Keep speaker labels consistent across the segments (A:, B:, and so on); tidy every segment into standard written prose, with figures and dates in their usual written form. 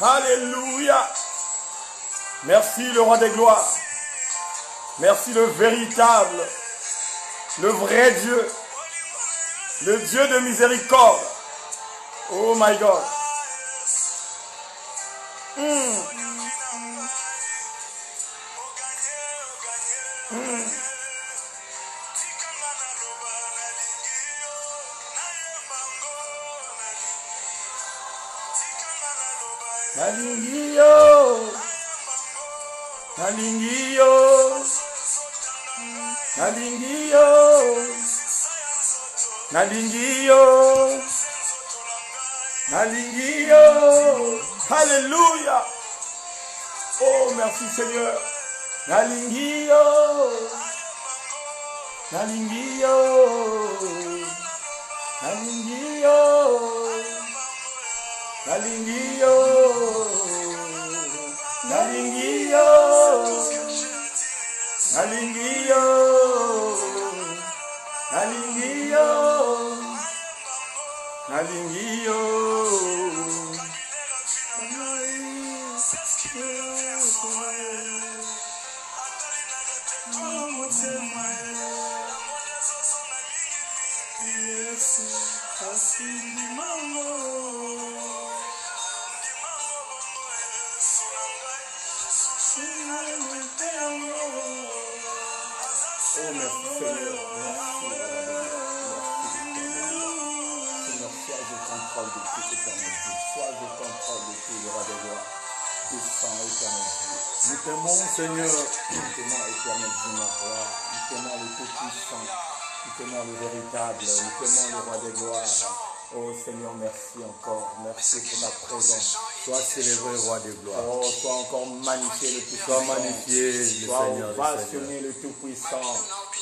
A: Alléluia. Merci le roi des gloires. Merci le véritable, le vrai Dieu, le Dieu de miséricorde. Oh my God. Nalingio, nalingio, nalingio, nalingio, nalingio. Alléluia. Oh, merci Seigneur. Nalingio, nalingio, nalingio, nalingio, nalingio, nalingio, nalingio, nalingio. Nous t'aimons, Seigneur, nous t'aimons, éternel Dieu, mon roi, nous t'aimons le Tout-Puissant, Nous t'aimons le véritable, nous t'aimons le roi des gloires. Oh Seigneur, merci encore. Merci pour ta présence.
B: Sois célébré, roi des gloires.
A: Oh, sois encore magnifié le Tout-Puissant.
B: Sois magnifié, le
A: Sois
B: Seigneur.
A: ovationné le Tout-Puissant.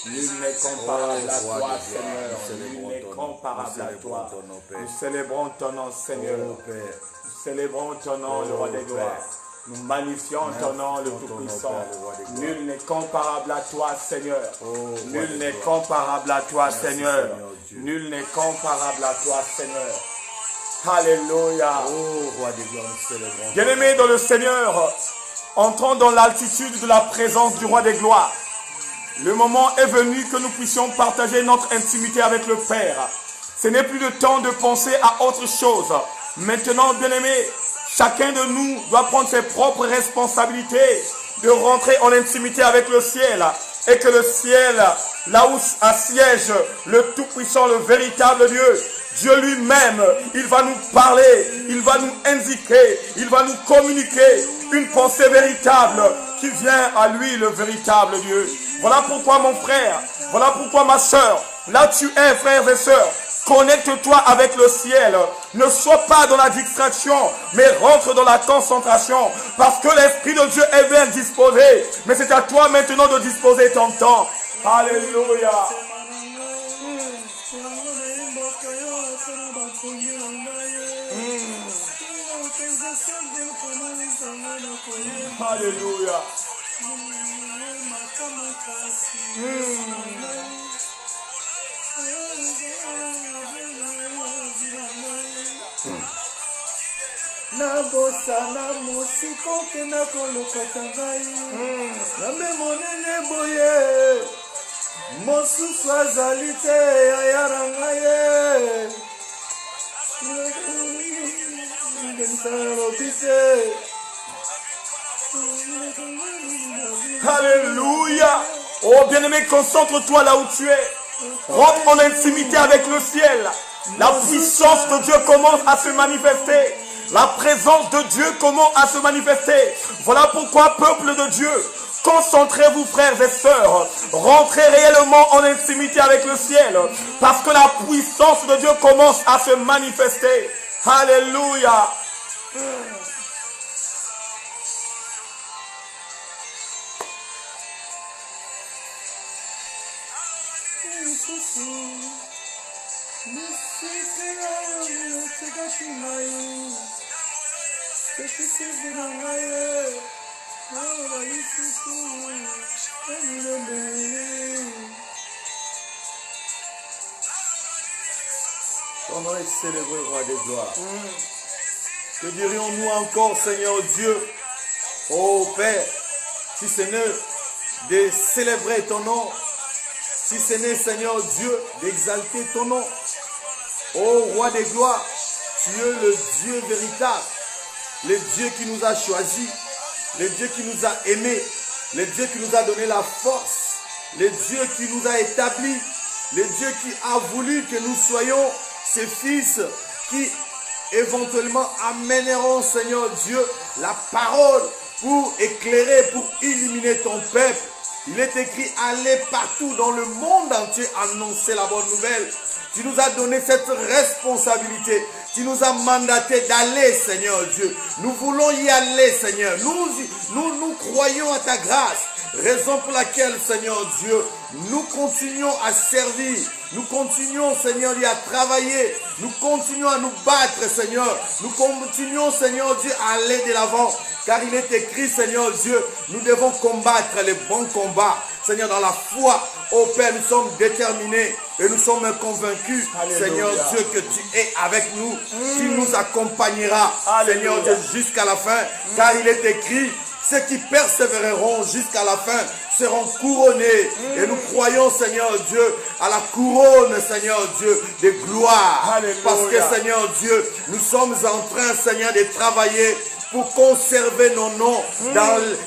A: Nul n'est comparable à toi, Seigneur. Nul n'est comparable à toi. Nous célébrons ton nom, Seigneur.
B: Oh, Père.
A: Nous célébrons ton nom, le roi des gloires. Nous magnifions ton nom, le Tout-Puissant. Nul n'est comparable à toi, Seigneur. Nul n'est comparable à toi, Seigneur. Nul n'est comparable à toi, Seigneur. Alléluia.
B: Oh, roi des gloires, nous célébrons.
A: Bien-aimés dans le Seigneur, entrons dans l'altitude de la présence du roi des gloires. Le moment est venu que nous puissions partager notre intimité avec le Père. Ce n'est plus le temps de penser à autre chose. Maintenant, bien-aimés, chacun de nous doit prendre ses propres responsabilités de rentrer en intimité avec le ciel. Et que le ciel, là où assiège le Tout-Puissant, le véritable Dieu, Dieu lui-même, il va nous parler, il va nous indiquer, il va nous communiquer une pensée véritable qui vient à lui, le véritable Dieu. Voilà pourquoi mon frère, voilà pourquoi ma soeur, là tu es, frères et sœurs, connecte-toi avec le ciel. Ne sois pas dans la distraction, mais rentre dans la concentration. Parce que l'Esprit de Dieu est bien disposé. Mais c'est à toi maintenant de disposer ton temps. Alléluia. Alléluia.
B: Nabosana mosiko ke nakolokota ngai ngambe monene boye mosusu azali te ayara ngai ngenisalobi te.
A: Alléluia. Oh bien-aimé, concentre-toi là où tu es. Rentre en intimité avec le ciel. La puissance de Dieu commence à se manifester. La présence de Dieu commence à se manifester. Voilà pourquoi, peuple de Dieu, concentrez-vous, frères et sœurs. Rentrez réellement en intimité avec le ciel. Parce que la puissance de Dieu commence à se manifester. Alléluia.
B: Ton nom est célébré, roi des gloires. Que dirions-nous encore, Seigneur Dieu, ô Père, si ce n'est de célébrer ton nom, si ce n'est, Seigneur Dieu, d'exalter ton nom. Ô roi des gloires, tu es le Dieu véritable, le Dieu qui nous a choisis, le Dieu qui nous a aimés, le Dieu qui nous a donné la force, le Dieu qui nous a établis, le Dieu qui a voulu que nous soyons ses fils qui éventuellement amèneront, Seigneur Dieu, la parole pour éclairer, pour illuminer ton peuple. Il est écrit, allez partout dans le monde entier annoncer la bonne nouvelle. Tu nous as donné cette responsabilité. Tu nous as mandaté d'aller, Seigneur Dieu. Nous voulons y aller, Seigneur. Nous croyons à ta grâce. Raison pour laquelle, Seigneur Dieu, nous continuons à servir. Nous continuons, Seigneur Dieu, à travailler. Nous continuons à nous battre, Seigneur. Nous continuons, Seigneur Dieu, à aller de l'avant. Car il est écrit, Seigneur Dieu, nous devons combattre les bons combats. Seigneur, dans la foi, ô Père, nous sommes déterminés et nous sommes convaincus, Alléluia. Seigneur Dieu, que tu es avec nous. Tu nous accompagneras, Alléluia. Seigneur Dieu, jusqu'à la fin. Car il est écrit, ceux qui persévéreront jusqu'à la fin seront couronnés. Et nous croyons, Seigneur Dieu, à la couronne, Seigneur Dieu, de gloire. Alléluia. Parce que, Seigneur Dieu, nous sommes en train, Seigneur, de travailler pour conserver nos noms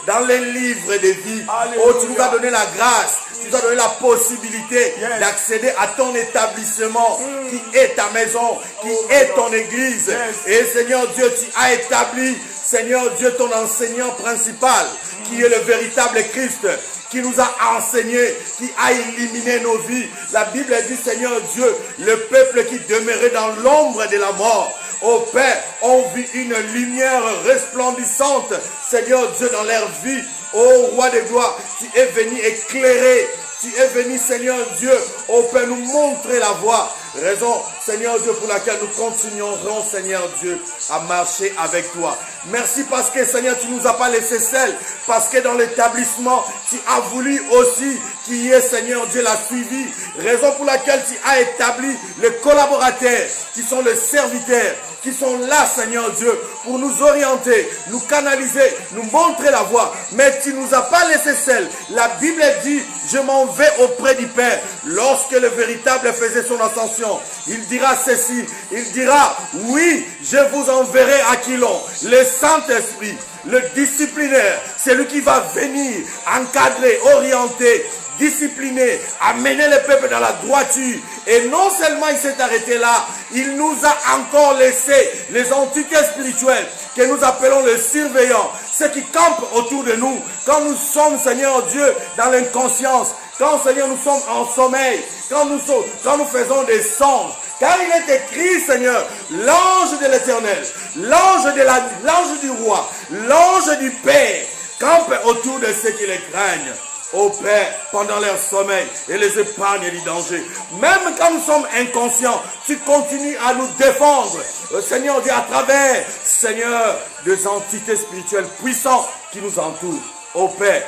B: dans les livres de vie. Alléluia. Oh, tu nous as donné la grâce, tu nous as donné la possibilité d'accéder à ton établissement qui est ta maison, qui est ton église. Et Seigneur Dieu, tu as établi Seigneur Dieu, ton enseignant principal, qui est le véritable Christ, qui nous a enseigné, qui a éliminé nos vies. La Bible dit, Seigneur Dieu, le peuple qui demeurait dans l'ombre de la mort, ô Père, on vit une lumière resplendissante, Seigneur Dieu, dans leur vie. Ô Roi de gloire, tu es venu éclairer, tu es venu, Seigneur Dieu, ô Père, nous montrer la voie. Raison, Seigneur Dieu, pour laquelle nous continuerons, Seigneur Dieu, à marcher avec toi. Merci parce que, Seigneur, tu ne nous as pas laissé seuls. Parce que dans l'établissement, tu as voulu aussi qu'il y ait, Seigneur Dieu, la suivi. Raison pour laquelle tu as établi les collaborateurs, qui sont les serviteurs, qui sont là, Seigneur Dieu, pour nous orienter, nous canaliser, nous montrer la voie. Mais tu ne nous as pas laissé seuls. La Bible dit, je m'en vais auprès du Père. Lorsque le véritable faisait son ascension, il dira ceci, il dira, oui, je vous enverrai à Aquilon, le Saint-Esprit, le disciplinaire, c'est lui qui va venir encadrer, orienter, discipliner, amener le peuple dans la droiture. Et non seulement il s'est arrêté là, il nous a encore laissé les entités spirituelles que nous appelons les surveillants, ceux qui campent autour de nous. Quand nous sommes, Seigneur Dieu, dans l'inconscience, quand, Seigneur, nous sommes en sommeil, quand nous faisons des songes, car il est écrit, Seigneur, l'ange de l'Éternel, l'ange du roi, l'ange du Père, campe autour de ceux qui les craignent. Ô Père, pendant leur sommeil, et les épargne du danger. Même quand nous sommes inconscients, tu continues à nous défendre. Seigneur Dieu, à travers, Seigneur, des entités spirituelles puissantes qui nous entourent. Ô Père,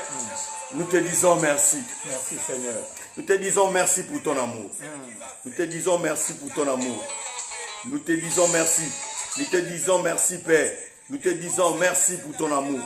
B: nous te disons merci.
A: Merci Seigneur.
B: Nous te disons merci pour ton amour. Nous te disons merci pour ton amour. Nous te disons merci. Nous te disons merci, Père. Nous te disons merci pour ton amour.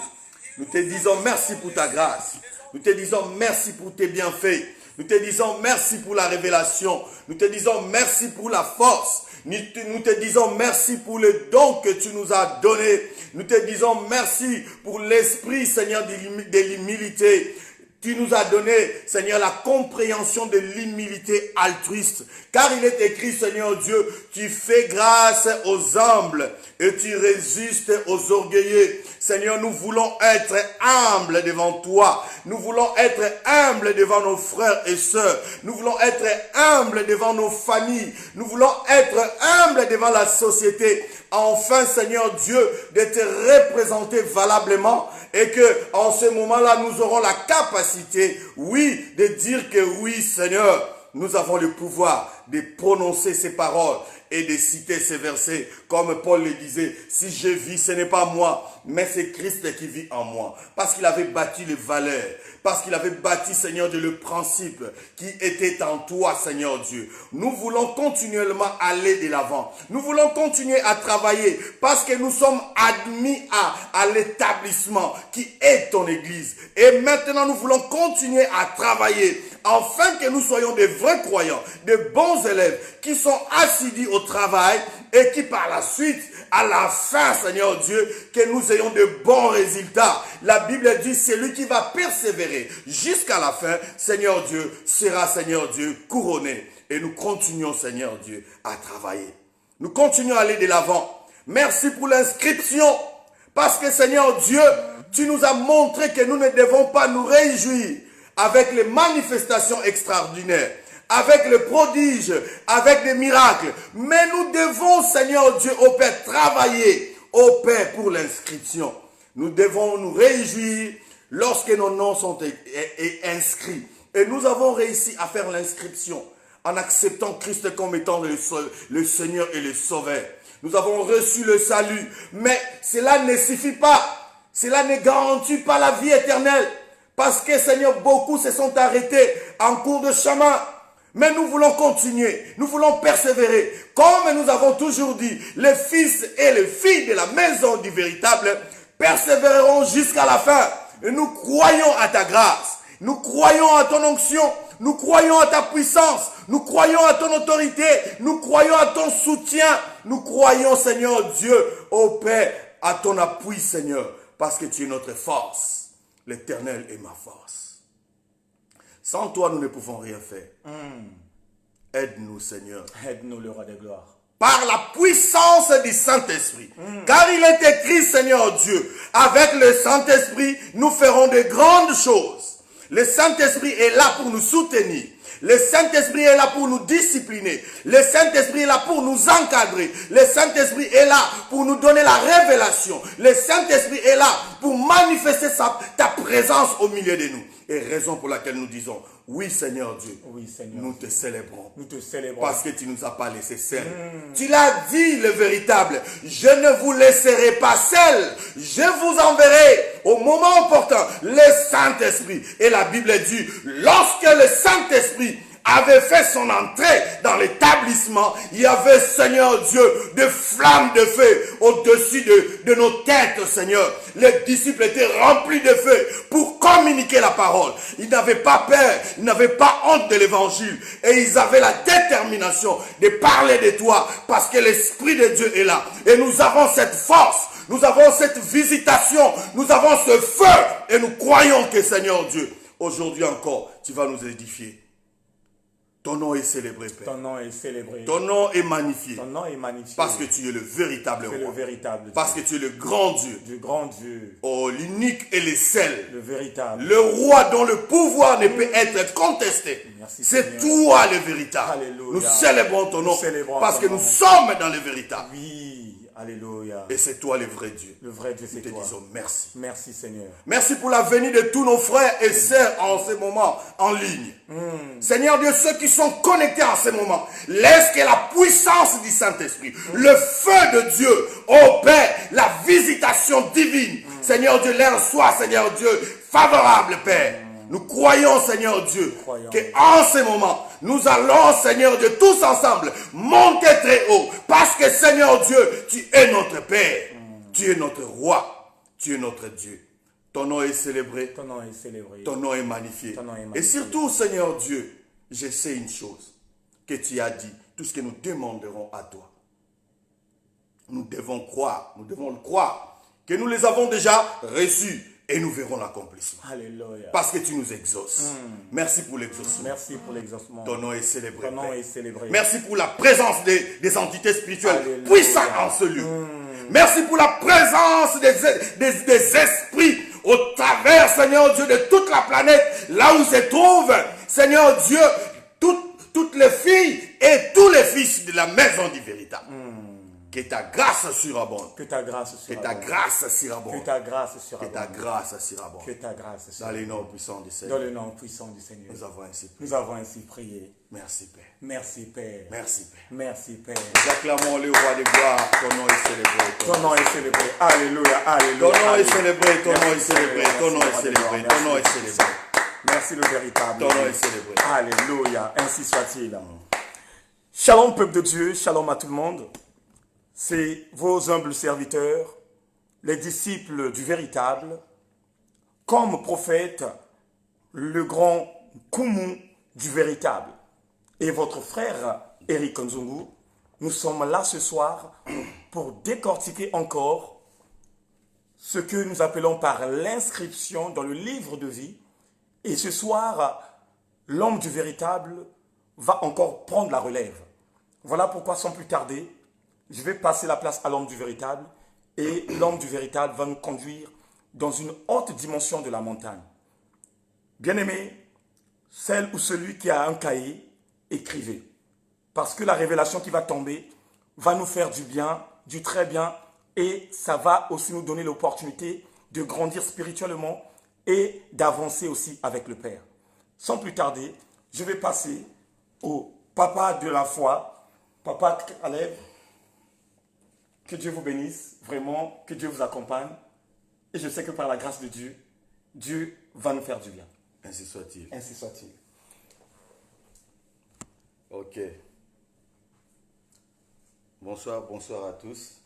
B: Nous te disons merci pour ta grâce. Nous te disons merci pour tes bienfaits. Nous te disons merci pour la révélation. Nous te disons merci pour la force. Nous te disons merci pour le don que tu nous as donné. Nous te disons merci pour l'esprit, Seigneur, de l'humilité. Tu nous as donné, Seigneur, la compréhension de l'humilité altruiste. Car il est écrit, Seigneur Dieu, tu fais grâce aux humbles et tu résistes aux orgueilleux. Seigneur, nous voulons être humbles devant toi. Nous voulons être humbles devant nos frères et sœurs. Nous voulons être humbles devant nos familles. Nous voulons être humbles devant la société. Enfin, Seigneur Dieu, de te représenter valablement et que en ce moment-là, nous aurons la capacité, oui, de dire que oui, Seigneur, nous avons le pouvoir de prononcer ces paroles et de citer ces versets. Comme Paul le disait, si je vis, ce n'est pas moi, mais c'est Christ qui vit en moi. Parce qu'il avait bâti les valeurs, parce qu'il avait bâti, Seigneur Dieu, le principe qui était en toi, Seigneur Dieu. Nous voulons continuellement aller de l'avant. Nous voulons continuer à travailler parce que nous sommes admis à l'établissement qui est ton Église. Et maintenant, nous voulons continuer à travailler afin que nous soyons des vrais croyants, des bons élèves qui sont assidus au travail et qui par la suite, à la fin, Seigneur Dieu, que nous ayons de bons résultats. La Bible dit, celui qui va persévérer jusqu'à la fin, Seigneur Dieu, sera, Seigneur Dieu, couronné. Et nous continuons, Seigneur Dieu, à travailler. Nous continuons à aller de l'avant. Merci pour l'inscription. Parce que, Seigneur Dieu, tu nous as montré que nous ne devons pas nous réjouir avec les manifestations extraordinaires, avec les prodiges, avec des miracles. Mais nous devons, Seigneur Dieu, au Père, travailler, au Père, pour l'inscription. Nous devons nous réjouir lorsque nos noms sont inscrits. Et nous avons réussi à faire l'inscription en acceptant Christ comme étant le Seigneur et le Sauveur. Nous avons reçu le salut, mais cela ne suffit pas. Cela ne garantit pas la vie éternelle. Parce que, Seigneur, beaucoup se sont arrêtés en cours de chemin. Mais nous voulons continuer, nous voulons persévérer. Comme nous avons toujours dit, les fils et les filles de la maison du véritable persévéreront jusqu'à la fin. Et nous croyons à ta grâce, nous croyons à ton onction, nous croyons à ta puissance, nous croyons à ton autorité, nous croyons à ton soutien, nous croyons, Seigneur Dieu, ô Père, à ton appui, Seigneur, parce que tu es notre force. L'Éternel est ma force. Sans toi, nous ne pouvons rien faire. Aide-nous, Seigneur.
A: Aide-nous, le Roi de gloire.
B: par la puissance du Saint-Esprit. Car il est écrit, Seigneur Dieu, avec le Saint-Esprit, nous ferons de grandes choses. Le Saint-Esprit est là pour nous soutenir. Le Saint-Esprit est là pour nous discipliner. Le Saint-Esprit est là pour nous encadrer. Le Saint-Esprit est là pour nous donner la révélation. Le Saint-Esprit est là pour manifester ta présence au milieu de nous. Et raison pour laquelle nous disons, oui Seigneur Dieu,
A: Oui, Seigneur.
B: nous te célébrons.
A: Nous te célébrons.
B: Parce que tu ne nous as pas laissés seuls. Tu l'as dit, le véritable. Je ne vous laisserai pas seuls. Je vous enverrai au moment opportun le Saint-Esprit. Et la Bible dit, lorsque le Saint-Esprit avait fait son entrée dans l'établissement, il y avait, Seigneur Dieu, des flammes de feu au-dessus de nos têtes, Seigneur. Les disciples étaient remplis de feu pour communiquer la parole. Ils n'avaient pas peur, ils n'avaient pas honte de l'évangile. Et ils avaient la détermination de parler de toi parce que l'Esprit de Dieu est là. Et nous avons cette force, nous avons cette visitation, nous avons ce feu. Et nous croyons que, Seigneur Dieu, aujourd'hui encore, tu vas nous édifier. Ton nom est célébré, Père.
A: Ton nom est célébré.
B: Ton nom est magnifié.
A: Ton nom est magnifié.
B: Parce que tu es le véritable
A: Tu es le
B: roi.
A: véritable Dieu.
B: Parce que tu es le grand Dieu.
A: Du grand Dieu.
B: Oh, l'unique et le seul.
A: Le véritable.
B: Le roi dont le pouvoir ne peut être contesté.
A: Merci,
B: C'est
A: Seigneur.
B: toi le véritable.
A: Alléluia.
B: Nous célébrons ton nom.
A: Nous célébrons
B: Parce
A: ton
B: que
A: nom.
B: nous sommes dans le véritable.
A: Oui. Alléluia.
B: Et c'est toi le vrai Dieu.
A: Le vrai Dieu,
B: Nous
A: c'est
B: te
A: toi.
B: disons merci.
A: Merci, Seigneur.
B: Merci pour la venue de tous nos frères et sœurs en ce moment en ligne. Seigneur Dieu, ceux qui sont connectés en ce moment, laisse que la puissance du Saint-Esprit, le feu de Dieu, ô Père, la visitation divine, Seigneur Dieu, leur soit, Seigneur Dieu, favorable, Père. Nous croyons, Seigneur Dieu,
A: Croyons.
B: qu'en ce moment, nous allons, Seigneur Dieu, tous ensemble, monter très haut. Parce que, Seigneur Dieu, tu es notre Père. Tu es notre Roi. Tu es notre Dieu. Ton nom est célébré.
A: Ton nom est célébré.
B: Ton nom est magnifié.
A: Ton nom est magnifié.
B: Et surtout, Seigneur Dieu, je sais une chose, que tu as dit, tout ce que nous demanderons à toi. Nous devons croire, nous devons le croire, que nous les avons déjà reçus et nous verrons l'accomplissement.
A: Alléluia.
B: Parce que tu nous exauces. Merci pour l'exaucement.
A: Merci pour l'exaucement.
B: Ton nom est célébré.
A: Ton nom
B: Père.
A: est célébré.
B: Merci pour la présence des entités spirituelles
A: Alléluia.
B: puissantes en ce lieu. Merci pour la présence des esprits au travers, Seigneur Dieu, de toute la planète, là où se trouvent, Seigneur Dieu, toutes les filles et tous les fils de la maison du véritable. Que ta grâce surabonde.
A: Que ta grâce
B: Que
A: surabonde.
B: ta grâce surabonde.
A: Que ta grâce
B: Que
A: surabonde.
B: ta grâce surabonde.
A: Que ta grâce
B: Dans
A: surabonde.
B: les noms puissants du
A: Dans
B: Seigneur.
A: le nom puissant du Seigneur.
B: Nous avons ainsi prié.
A: Nous avons ainsi prié.
B: Merci Père.
A: Merci Père.
B: Merci Père.
A: Merci Père.
B: Nous acclamons le roi des gloires. Ton nom est célébré.
A: Ton nom est célébré. Alléluia. Alléluia.
B: Ton nom est
A: Alléluia.
B: célébré. Ton nom est
A: Merci,
B: célébré.
A: Seigneur.
B: Ton nom est
A: Merci,
B: célébré.
A: Seigneur.
B: Ton nom est
A: Merci,
B: célébré.
A: Merci le véritable.
B: Ton nom est célébré.
A: Alléluia. Ainsi soit-il. Shalom peuple de Dieu. Shalom à tout le monde. C'est vos humbles serviteurs, les disciples du véritable, comme prophète, le grand Kumu du véritable. Et votre frère Eric Nzungu, nous sommes là ce soir pour décortiquer encore ce que nous appelons par l'inscription dans le livre de vie. Et ce soir, l'homme du véritable va encore prendre la relève. Voilà pourquoi, sans plus tarder, je vais passer la place à l'homme du véritable et l'homme du véritable va nous conduire dans une haute dimension de la montagne. Bien-aimé, celle ou celui qui a un cahier, écrivez. Parce que la révélation qui va tomber va nous faire du bien, du très bien, et ça va aussi nous donner l'opportunité de grandir spirituellement et d'avancer aussi avec le Père. Sans plus tarder, je vais passer au papa de la foi, papa Caleb. Que Dieu vous bénisse, vraiment, que Dieu vous accompagne. Et je sais que par la grâce de Dieu, Dieu va nous faire du bien.
B: Ainsi soit-il.
A: Ainsi soit-il.
B: Ok. Bonsoir, bonsoir à tous.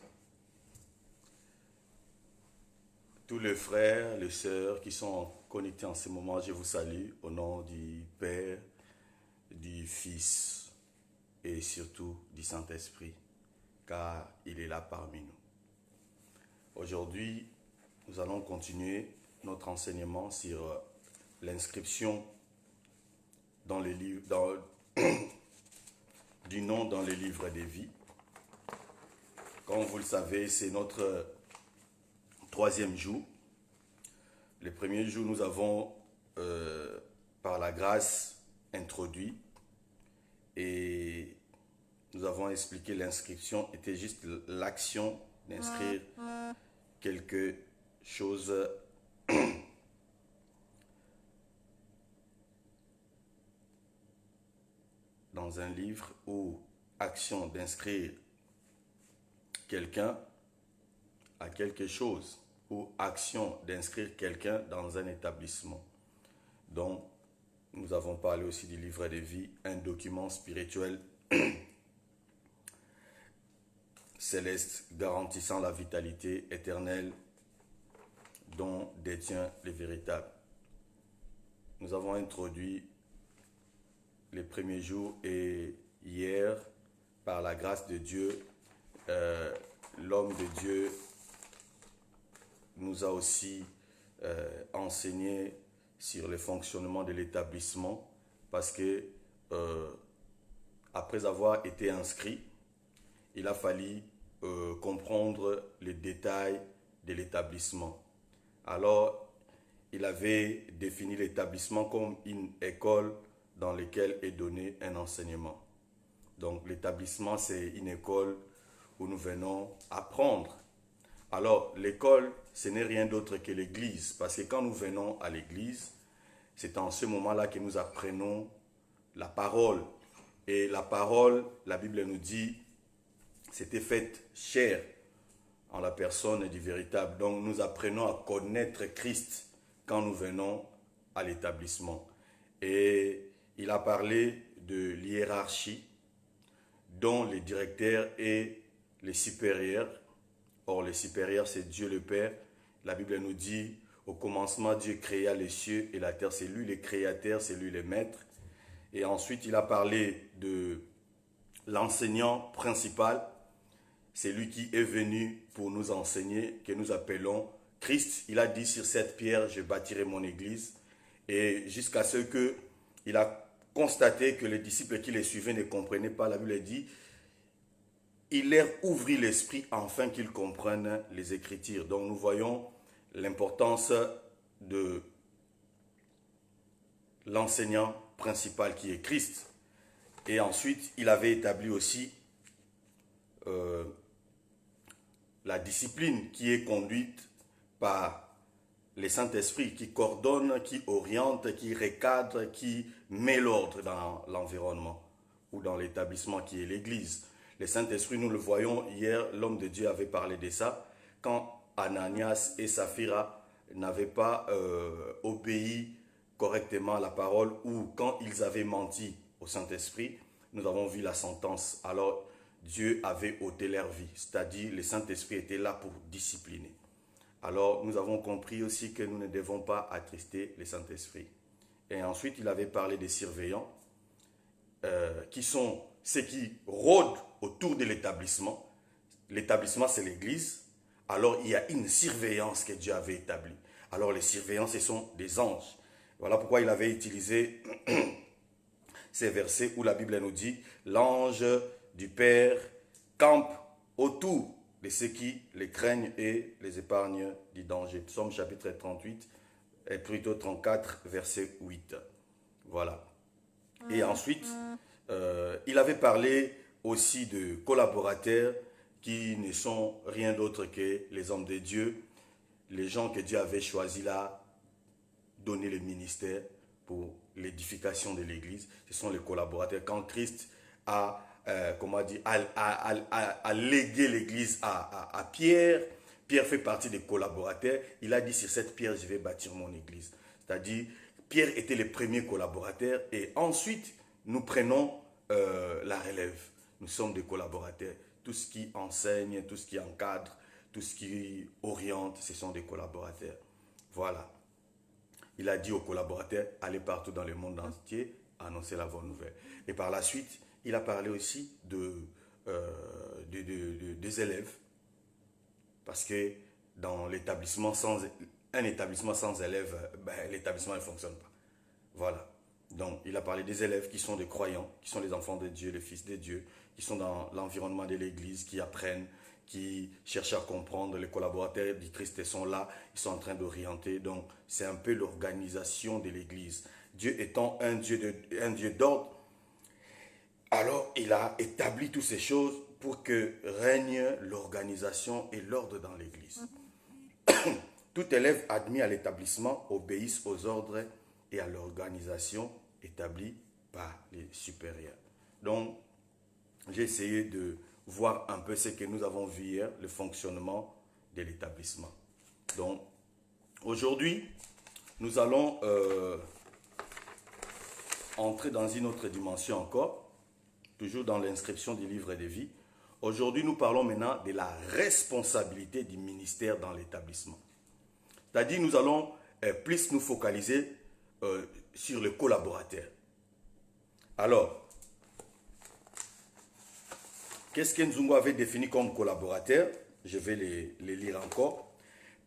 B: Tous les frères, les sœurs qui sont connectés en ce moment, je vous salue au nom du Père, du Fils et surtout du Saint-Esprit, car il est là parmi nous. Aujourd'hui, nous allons continuer notre enseignement sur l'inscription dans les livres, du nom dans les livres des vies. Comme vous le savez, c'est notre troisième jour. Le premier jour, nous avons, par la grâce, introduit et nous avons expliqué l'inscription était juste l'action d'inscrire quelque chose dans un livre ou action d'inscrire quelqu'un à quelque chose ou action d'inscrire quelqu'un dans un établissement. Donc, nous avons parlé aussi du livret de vie, un document spirituel céleste garantissant la vitalité éternelle dont détient les véritables. Nous avons introduit les premiers jours et hier, par la grâce de Dieu, l'homme de Dieu nous a aussi enseigné sur le fonctionnement de l'établissement parce que après avoir été inscrit, il a fallu comprendre les détails de l'établissement. Alors, il avait défini l'établissement comme une école dans laquelle est donné un enseignement. Donc, l'établissement, c'est une école où nous venons apprendre. Alors, l'école, ce n'est rien d'autre que l'église. Parce que quand nous venons à l'église, c'est en ce moment-là que nous apprenons la parole. Et la parole, la Bible nous dit, c'était faite chair en la personne du véritable. Donc, nous apprenons à connaître Christ quand nous venons à l'établissement. Et il a parlé de l'hiérarchie, dont les directeurs et les supérieurs. Or, les supérieurs, c'est Dieu le Père. La Bible nous dit, au commencement, Dieu créa les cieux et la terre. C'est lui le créateur, c'est lui le maître. Et ensuite, il a parlé de l'enseignant principal. C'est lui qui est venu pour nous enseigner, que nous appelons Christ. Il a dit, sur cette pierre, je bâtirai mon église. Et jusqu'à ce qu'il a constaté que les disciples qui les suivaient ne comprenaient pas, la Bible dit, il leur ouvrit l'esprit afin qu'ils comprennent les Écritures. Donc nous voyons l'importance de l'enseignant principal qui est Christ. Et ensuite, il avait établi aussi la discipline qui est conduite par le Saint-Esprit, qui coordonne, qui oriente, qui recadre, qui met l'ordre dans l'environnement ou dans l'établissement qui est l'Église. Le Saint-Esprit, nous le voyons hier, l'homme de Dieu avait parlé de ça, quand Ananias et Saphira n'avaient pas obéi correctement à la parole ou quand ils avaient menti au Saint-Esprit, nous avons vu la sentence. Alors, Dieu avait ôté leur vie, c'est-à-dire le Saint-Esprit était là pour discipliner. Alors, nous avons compris aussi que nous ne devons pas attrister le Saint-Esprit. Et ensuite, il avait parlé des surveillants, qui sont ceux qui rôdent autour de l'établissement. L'établissement, c'est l'Église. Alors, il y a une surveillance que Dieu avait établie. Alors, les surveillants, ce sont des anges. Voilà pourquoi il avait utilisé ces versets où la Bible nous dit « L'ange du Père campe autour de ceux qui les craignent et les épargnent du danger. » Psaume chapitre 38, et plutôt 34, verset 8. Voilà. Et ensuite, il avait parlé aussi de collaborateurs qui ne sont rien d'autre que les hommes de Dieu, les gens que Dieu avait choisis là, donner le ministère pour l'édification de l'Église. Ce sont les collaborateurs. Quand Christ a, a légué l'Église à Pierre, Pierre fait partie des collaborateurs. Il a dit, sur cette pierre, je vais bâtir mon Église. C'est-à-dire, Pierre était le premier collaborateur et ensuite, nous prenons la relève. Nous sommes des collaborateurs. Tout ce qui enseigne, tout ce qui encadre, tout ce qui oriente, ce sont des collaborateurs. Voilà. Il a dit aux collaborateurs, allez partout dans le monde entier, annoncer la bonne nouvelle. Et par la suite, il a parlé aussi des élèves. Parce que dans l'établissement, un établissement sans élèves, l'établissement ne fonctionne pas. Voilà. Donc, il a parlé des élèves qui sont des croyants, qui sont les enfants de Dieu, les fils de Dieu, qui sont dans l'environnement de l'Église, qui apprennent, qui cherchent à comprendre. Les collaborateurs du Christ sont là, ils sont en train d'orienter. Donc, c'est un peu l'organisation de l'Église. Dieu étant un Dieu d'ordre, alors il a établi toutes ces choses pour que règne l'organisation et l'ordre dans l'Église. Tout élève admis à l'établissement obéisse aux ordres et à l'organisation établie par les supérieurs. Donc, j'ai essayé de voir un peu ce que nous avons vu hier, le fonctionnement de l'établissement. Donc, aujourd'hui, nous allons entrer dans une autre dimension encore, toujours dans l'inscription du livre de vie. Aujourd'hui, nous parlons maintenant de la responsabilité du ministère dans l'établissement. C'est-à-dire, nous allons plus nous focaliser sur le collaborateur. Alors, qu'est-ce que Nzungu avait défini comme collaborateur? Je vais les lire encore.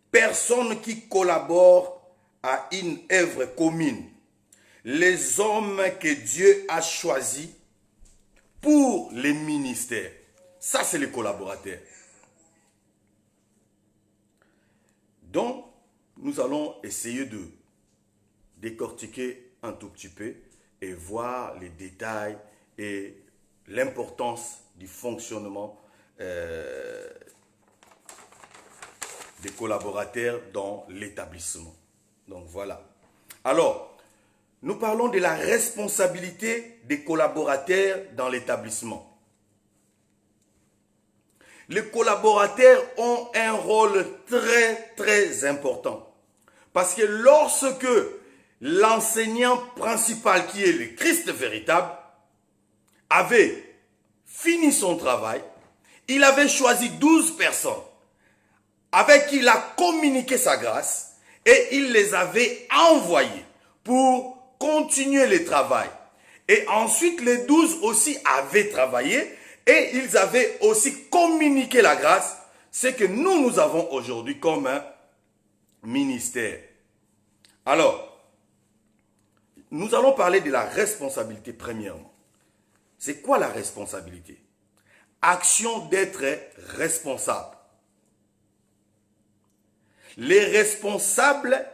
B: Personne qui collabore à une œuvre commune. Les hommes que Dieu a choisis pour les ministères. Ça, c'est les collaborateurs. Donc, nous allons essayer de décortiquer un tout petit peu et voir les détails et l'importance du fonctionnement des collaborateurs dans l'établissement. Donc voilà. Alors, nous parlons de la responsabilité des collaborateurs dans l'établissement. Les collaborateurs ont un rôle très important. Parce que lorsque l'enseignant principal, qui est le Christ véritable, avait fini son travail, il avait choisi 12 personnes avec qui il a communiqué sa grâce et il les avait envoyées pour continuer le travail. Et ensuite, les 12 aussi avaient travaillé et ils avaient aussi communiqué la grâce, ce que nous avons aujourd'hui comme un ministère. Alors, nous allons parler de la responsabilité premièrement. C'est quoi la responsabilité? Action d'être responsable. Les responsables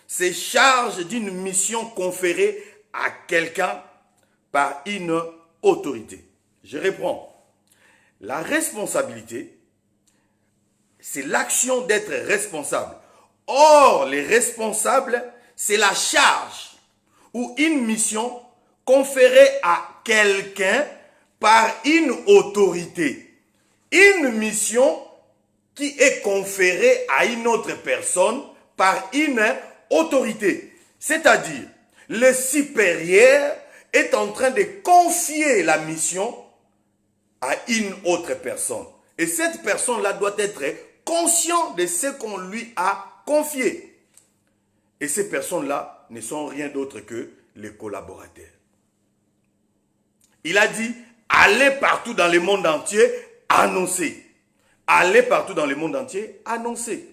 B: se chargent d'une mission conférée à quelqu'un par une autorité. Je reprends. La responsabilité, c'est l'action d'être responsable. Or, les responsables, c'est la charge ou une mission conférée à quelqu'un par une autorité. Une mission qui est conférée à une autre personne par une autorité. C'est-à-dire, le supérieur est en train de confier la mission à une autre personne. Et cette personne-là doit être consciente de ce qu'on lui a confié. Et ces personnes-là ne sont rien d'autre que les collaborateurs. Il a dit, allez partout dans le monde entier, annoncer. Allez partout dans le monde entier, annoncer.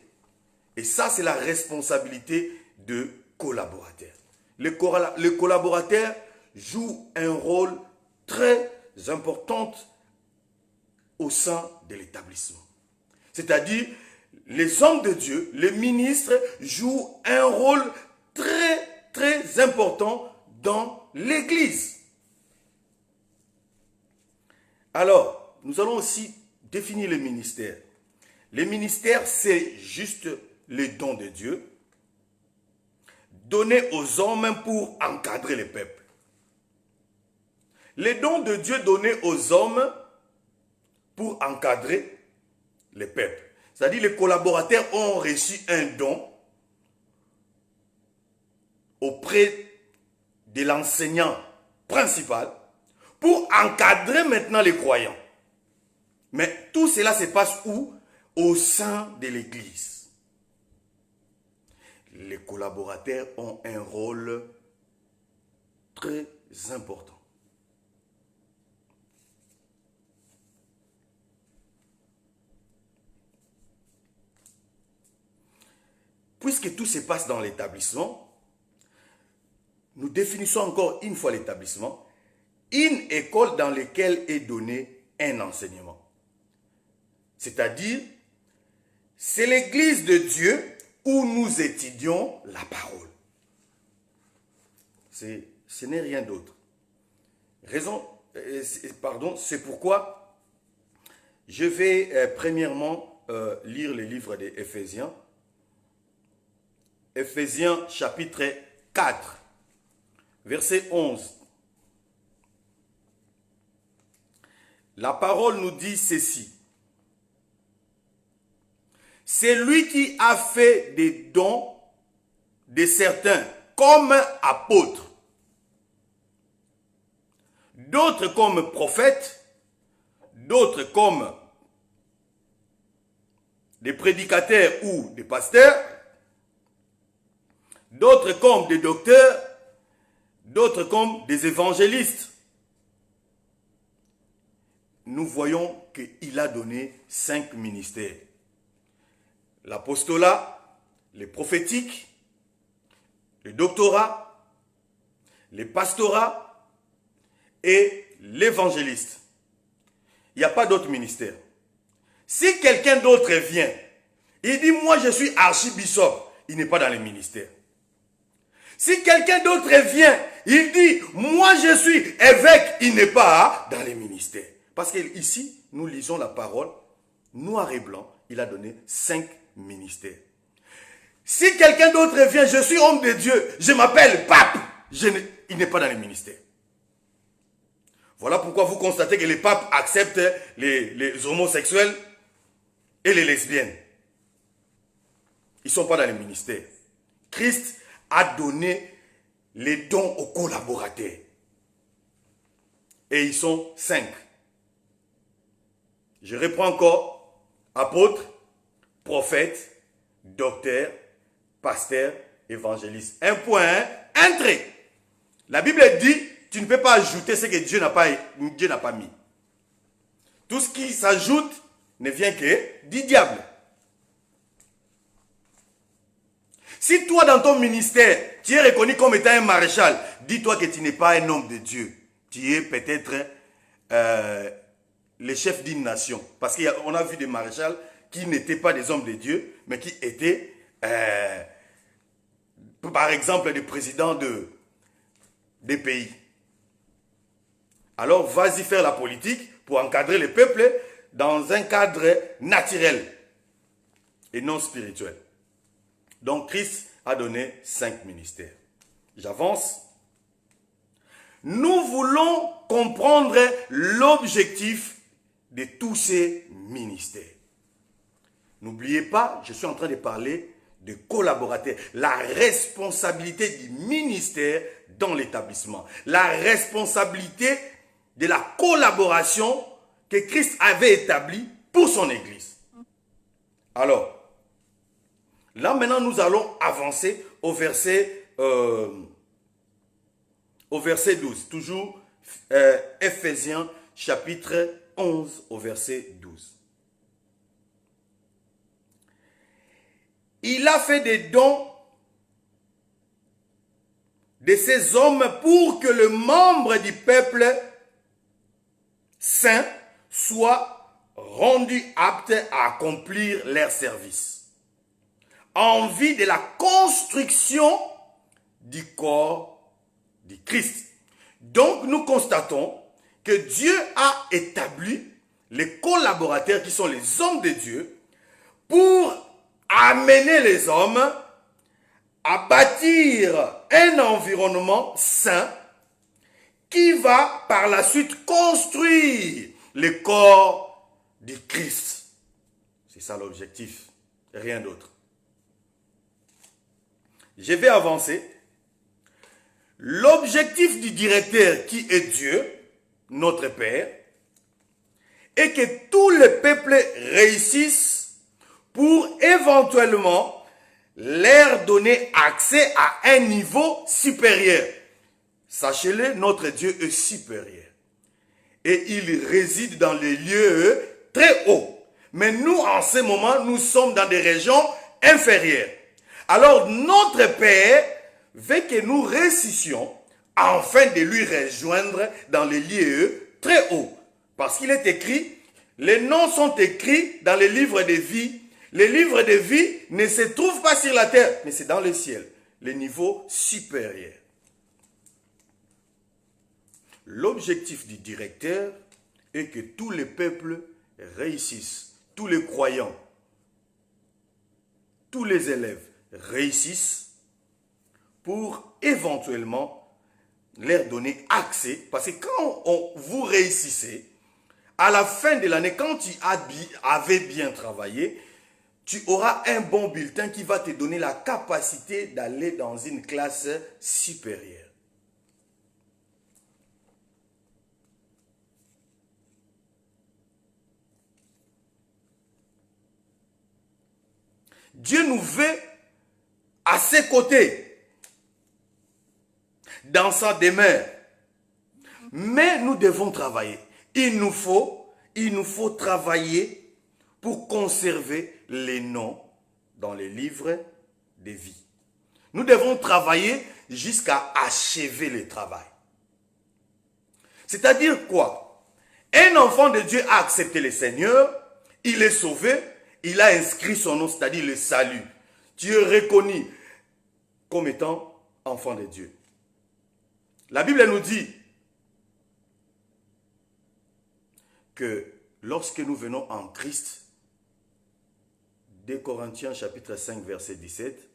B: Et ça, c'est la responsabilité de collaborateurs. Les collaborateurs jouent un rôle très important au sein de l'établissement. C'est-à-dire, les hommes de Dieu, les ministres, jouent un rôle très important dans l'Église. Alors, nous allons aussi définir les ministères. Les ministères, c'est juste les dons de Dieu donnés aux hommes pour encadrer le peuple. Les dons de Dieu donnés aux hommes pour encadrer le peuple. C'est-à-dire les collaborateurs ont reçu un don auprès de l'enseignant principal pour encadrer maintenant les croyants. Mais tout cela se passe où? Au sein de l'Église. Les collaborateurs ont un rôle très important. puisque tout se passe dans l'établissement, nous définissons encore une fois l'établissement, une école dans laquelle est donné un enseignement. C'est-à-dire, c'est l'église de Dieu où nous étudions la parole. Ce n'est rien d'autre. C'est pourquoi je vais premièrement lire le livre des Éphésiens. Éphésiens chapitre 4, verset 11. La parole nous dit ceci. C'est lui qui a fait des dons de certains comme apôtres, d'autres comme prophètes, d'autres comme des prédicateurs ou des pasteurs, d'autres comme des docteurs, d'autres comme des évangélistes. Nous voyons qu'il a donné 5 ministères. L'apostolat, les prophétiques, le doctorat, les pastorats et l'évangéliste. Il n'y a pas d'autre ministère. Si quelqu'un d'autre vient, il dit « moi je suis archibishop », il n'est pas dans le ministère. Si quelqu'un d'autre vient, il dit « moi je suis évêque », il n'est pas dans les ministères. Parce qu'ici, nous lisons la parole, noir et blanc, il a donné 5 ministères. Si quelqu'un d'autre vient, je suis homme de Dieu, je m'appelle pape, il n'est pas dans les ministères. Voilà pourquoi vous constatez que les papes acceptent les homosexuels et les lesbiennes. Ils ne sont pas dans les ministères. Christ a donné les dons aux collaborateurs. Et ils sont 5. Je reprends encore. Apôtres, prophètes, docteurs, pasteurs, évangélistes. Un point, un trait. La Bible dit, tu ne peux pas ajouter ce que Dieu n'a pas mis. Tout ce qui s'ajoute ne vient que du diable. Si toi, dans ton ministère, tu es reconnu comme étant un maréchal, dis-toi que tu n'es pas un homme de Dieu. Tu es peut-être le chef d'une nation. Parce qu'on a vu des maréchals qui n'étaient pas des hommes de Dieu, mais qui étaient, par exemple, des présidents des pays. Alors, vas-y faire la politique pour encadrer le peuple dans un cadre naturel et non spirituel. Donc, Christ a donné 5 ministères. J'avance. Nous voulons comprendre l'objectif de tous ces ministères. N'oubliez pas, je suis en train de parler de collaborateurs. La responsabilité du ministère dans l'établissement. La responsabilité de la collaboration que Christ avait établie pour son Église. Alors, là maintenant nous allons avancer au verset 12. Toujours Éphésiens chapitre 11 au verset 12. Il a fait des dons de ces hommes pour que le membre du peuple saint soit rendu apte à accomplir leur service, en vue de la construction du corps du Christ. Donc nous constatons que Dieu a établi les collaborateurs qui sont les hommes de Dieu pour amener les hommes à bâtir un environnement sain qui va par la suite construire le corps du Christ. C'est ça l'objectif, rien d'autre. Je vais avancer. L'objectif du directeur qui est Dieu, notre Père, est que tout le peuple réussisse pour éventuellement leur donner accès à un niveau supérieur. Sachez-le, notre Dieu est supérieur. Et il réside dans les lieux très hauts. Mais nous, en ce moment, nous sommes dans des régions inférieures. Alors notre Père veut que nous réussissions afin de lui rejoindre dans les lieux très hauts. Parce qu'il est écrit, les noms sont écrits dans les livres de vie. Les livres de vie ne se trouvent pas sur la terre, mais c'est dans le ciel, le niveau supérieur. L'objectif du directeur est que tous les peuples réussissent, tous les croyants, tous les élèves réussissent pour éventuellement leur donner accès. Parce que quand vous réussissez, à la fin de l'année, quand tu avais bien travaillé, tu auras un bon bulletin qui va te donner la capacité d'aller dans une classe supérieure. Dieu nous veut à ses côtés, dans sa demeure. Mais nous devons travailler. Il nous faut travailler pour conserver les noms dans les livres de vie. Nous devons travailler jusqu'à achever le travail. C'est-à-dire quoi? Un enfant de Dieu a accepté le Seigneur, il est sauvé, il a inscrit son nom, c'est-à-dire le salut. Tu es reconnu comme étant enfant de Dieu. La Bible nous dit que lorsque nous venons en Christ, 2 Corinthiens chapitre 5 verset 17,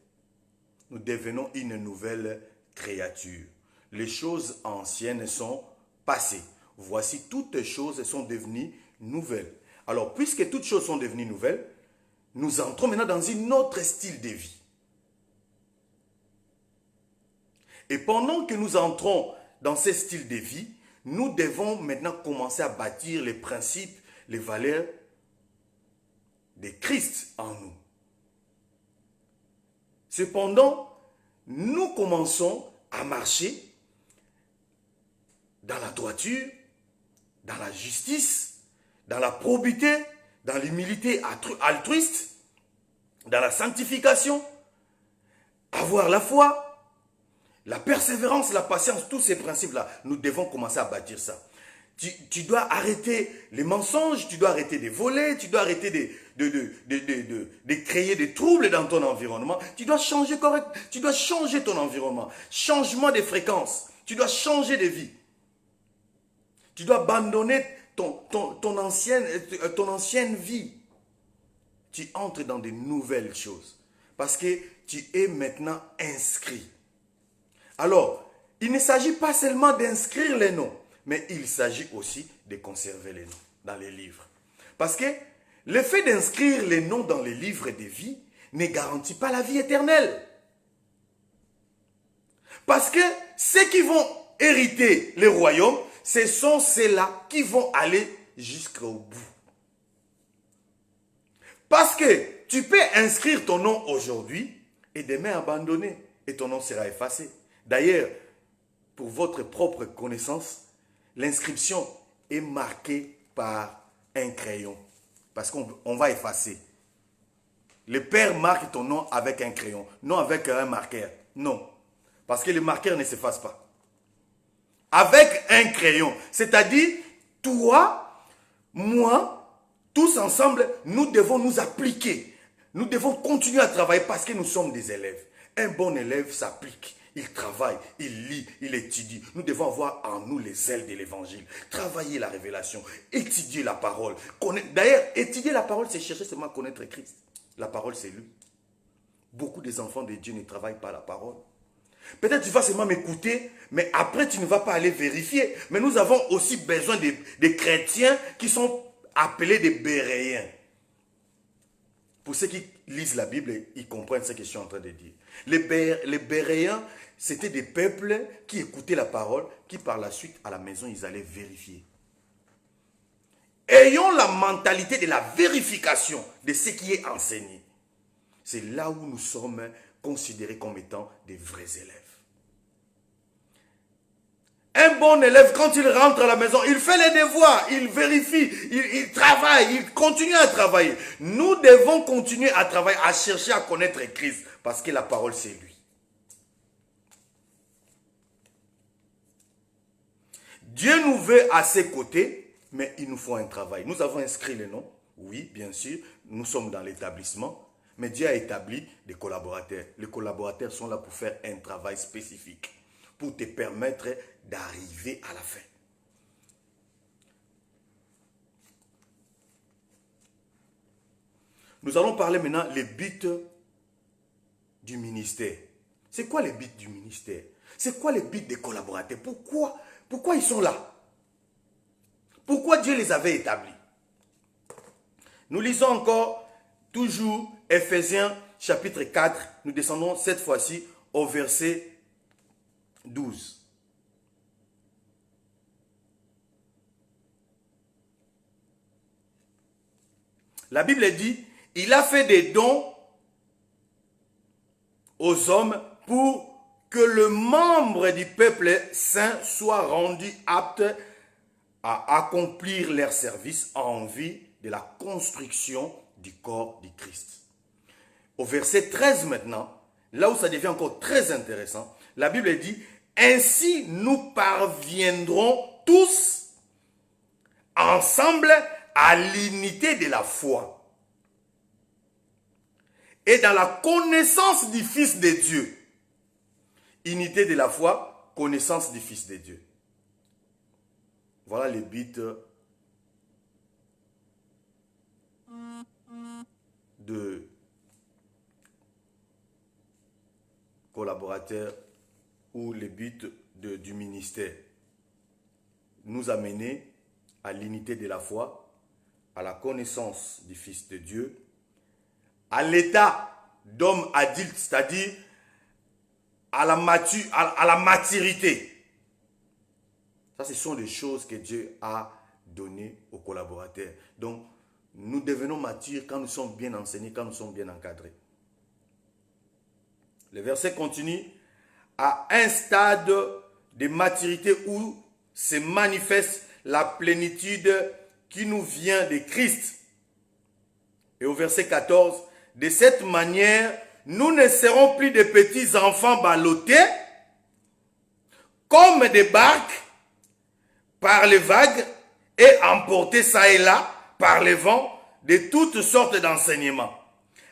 B: nous devenons une nouvelle créature. Les choses anciennes sont passées. Voici, toutes choses sont devenues nouvelles. Alors, puisque toutes choses sont devenues nouvelles, nous entrons maintenant dans un autre style de vie. Et pendant que nous entrons dans ce style de vie, nous devons maintenant commencer à bâtir les principes, les valeurs de Christ en nous. Cependant, nous commençons à marcher dans la droiture, dans la justice, dans la probité, dans l'humilité altruiste, dans la sanctification, avoir la foi, la persévérance, la patience, tous ces principes-là, nous devons commencer à bâtir ça. Tu dois arrêter les mensonges, tu dois arrêter de voler, tu dois arrêter de créer des troubles dans ton environnement. Tu dois changer ton environnement. Changement de fréquence. Tu dois changer de vie. Tu dois abandonner ton ancienne vie. Tu entres dans de nouvelles choses. Parce que tu es maintenant inscrit. Alors, il ne s'agit pas seulement d'inscrire les noms, mais il s'agit aussi de conserver les noms dans les livres. Parce que le fait d'inscrire les noms dans les livres de vie ne garantit pas la vie éternelle. Parce que ceux qui vont hériter le royaume, ce sont ceux-là qui vont aller jusqu'au bout. Parce que tu peux inscrire ton nom aujourd'hui et demain abandonner et ton nom sera effacé. D'ailleurs, pour votre propre connaissance, l'inscription est marquée par un crayon. Parce qu'on va effacer. Le père marque ton nom avec un crayon, non avec un marqueur. Non. Parce que le marqueur ne s'efface pas. Avec un crayon. C'est-à-dire, toi, moi, tous ensemble, nous devons nous appliquer. Nous devons continuer à travailler parce que nous sommes des élèves. Un bon élève s'applique. Il travaille, il lit, il étudie. Nous devons avoir en nous les ailes de l'évangile. Travailler la révélation, étudier la parole. D'ailleurs, étudier la parole, c'est chercher seulement à connaître Christ. La parole, c'est lui. Beaucoup des enfants de Dieu ne travaillent pas la parole. Peut-être tu vas seulement m'écouter, mais après tu ne vas pas aller vérifier. Mais nous avons aussi besoin des chrétiens qui sont appelés des béréens. Pour ceux qui lisent la Bible, ils comprennent ce que je suis en train de dire. Les Béréens, c'était des peuples qui écoutaient la parole, qui par la suite, à la maison, ils allaient vérifier. Ayons la mentalité de la vérification de ce qui est enseigné. C'est là où nous sommes considérés comme étant des vrais élèves. Un bon élève, quand il rentre à la maison, il fait les devoirs, il vérifie, il travaille, il continue à travailler. Nous devons continuer à travailler, à chercher à connaître Christ. Parce que la parole, c'est lui. Dieu nous veut à ses côtés, mais il nous faut un travail. Nous avons inscrit les noms. Oui, bien sûr, nous sommes dans l'établissement. Mais Dieu a établi des collaborateurs. Les collaborateurs sont là pour faire un travail spécifique, pour te permettre d'arriver à la fin. Nous allons parler maintenant des buts du ministère. C'est quoi les buts du ministère? C'est quoi les buts des collaborateurs? Pourquoi ils sont là? Pourquoi Dieu les avait établis? Nous lisons encore, toujours, Ephésiens chapitre 4. Nous descendons cette fois-ci au verset 12. La Bible dit, il a fait des dons aux hommes pour que le membre du peuple saint soit rendu apte à accomplir leur service en vue de la construction du corps du Christ. Au verset 13 maintenant, là où ça devient encore très intéressant, la Bible dit, ainsi nous parviendrons tous ensemble à l'unité de la foi et dans la connaissance du Fils de Dieu. Unité de la foi, connaissance du Fils de Dieu. Voilà les buts de collaborateurs ou les buts du ministère. Nous amener à l'unité de la foi, à la connaissance du Fils de Dieu, à l'état d'homme adulte, c'est-à-dire à la maturité. Ça, ce sont des choses que Dieu a données aux collaborateurs. Donc, nous devenons matures quand nous sommes bien enseignés, quand nous sommes bien encadrés. Le verset continue, à un stade de maturité où se manifeste la plénitude qui nous vient de Christ. Et au verset 14, de cette manière, nous ne serons plus de petits enfants ballottés comme des barques par les vagues et emportés ça et là par les vents de toutes sortes d'enseignements,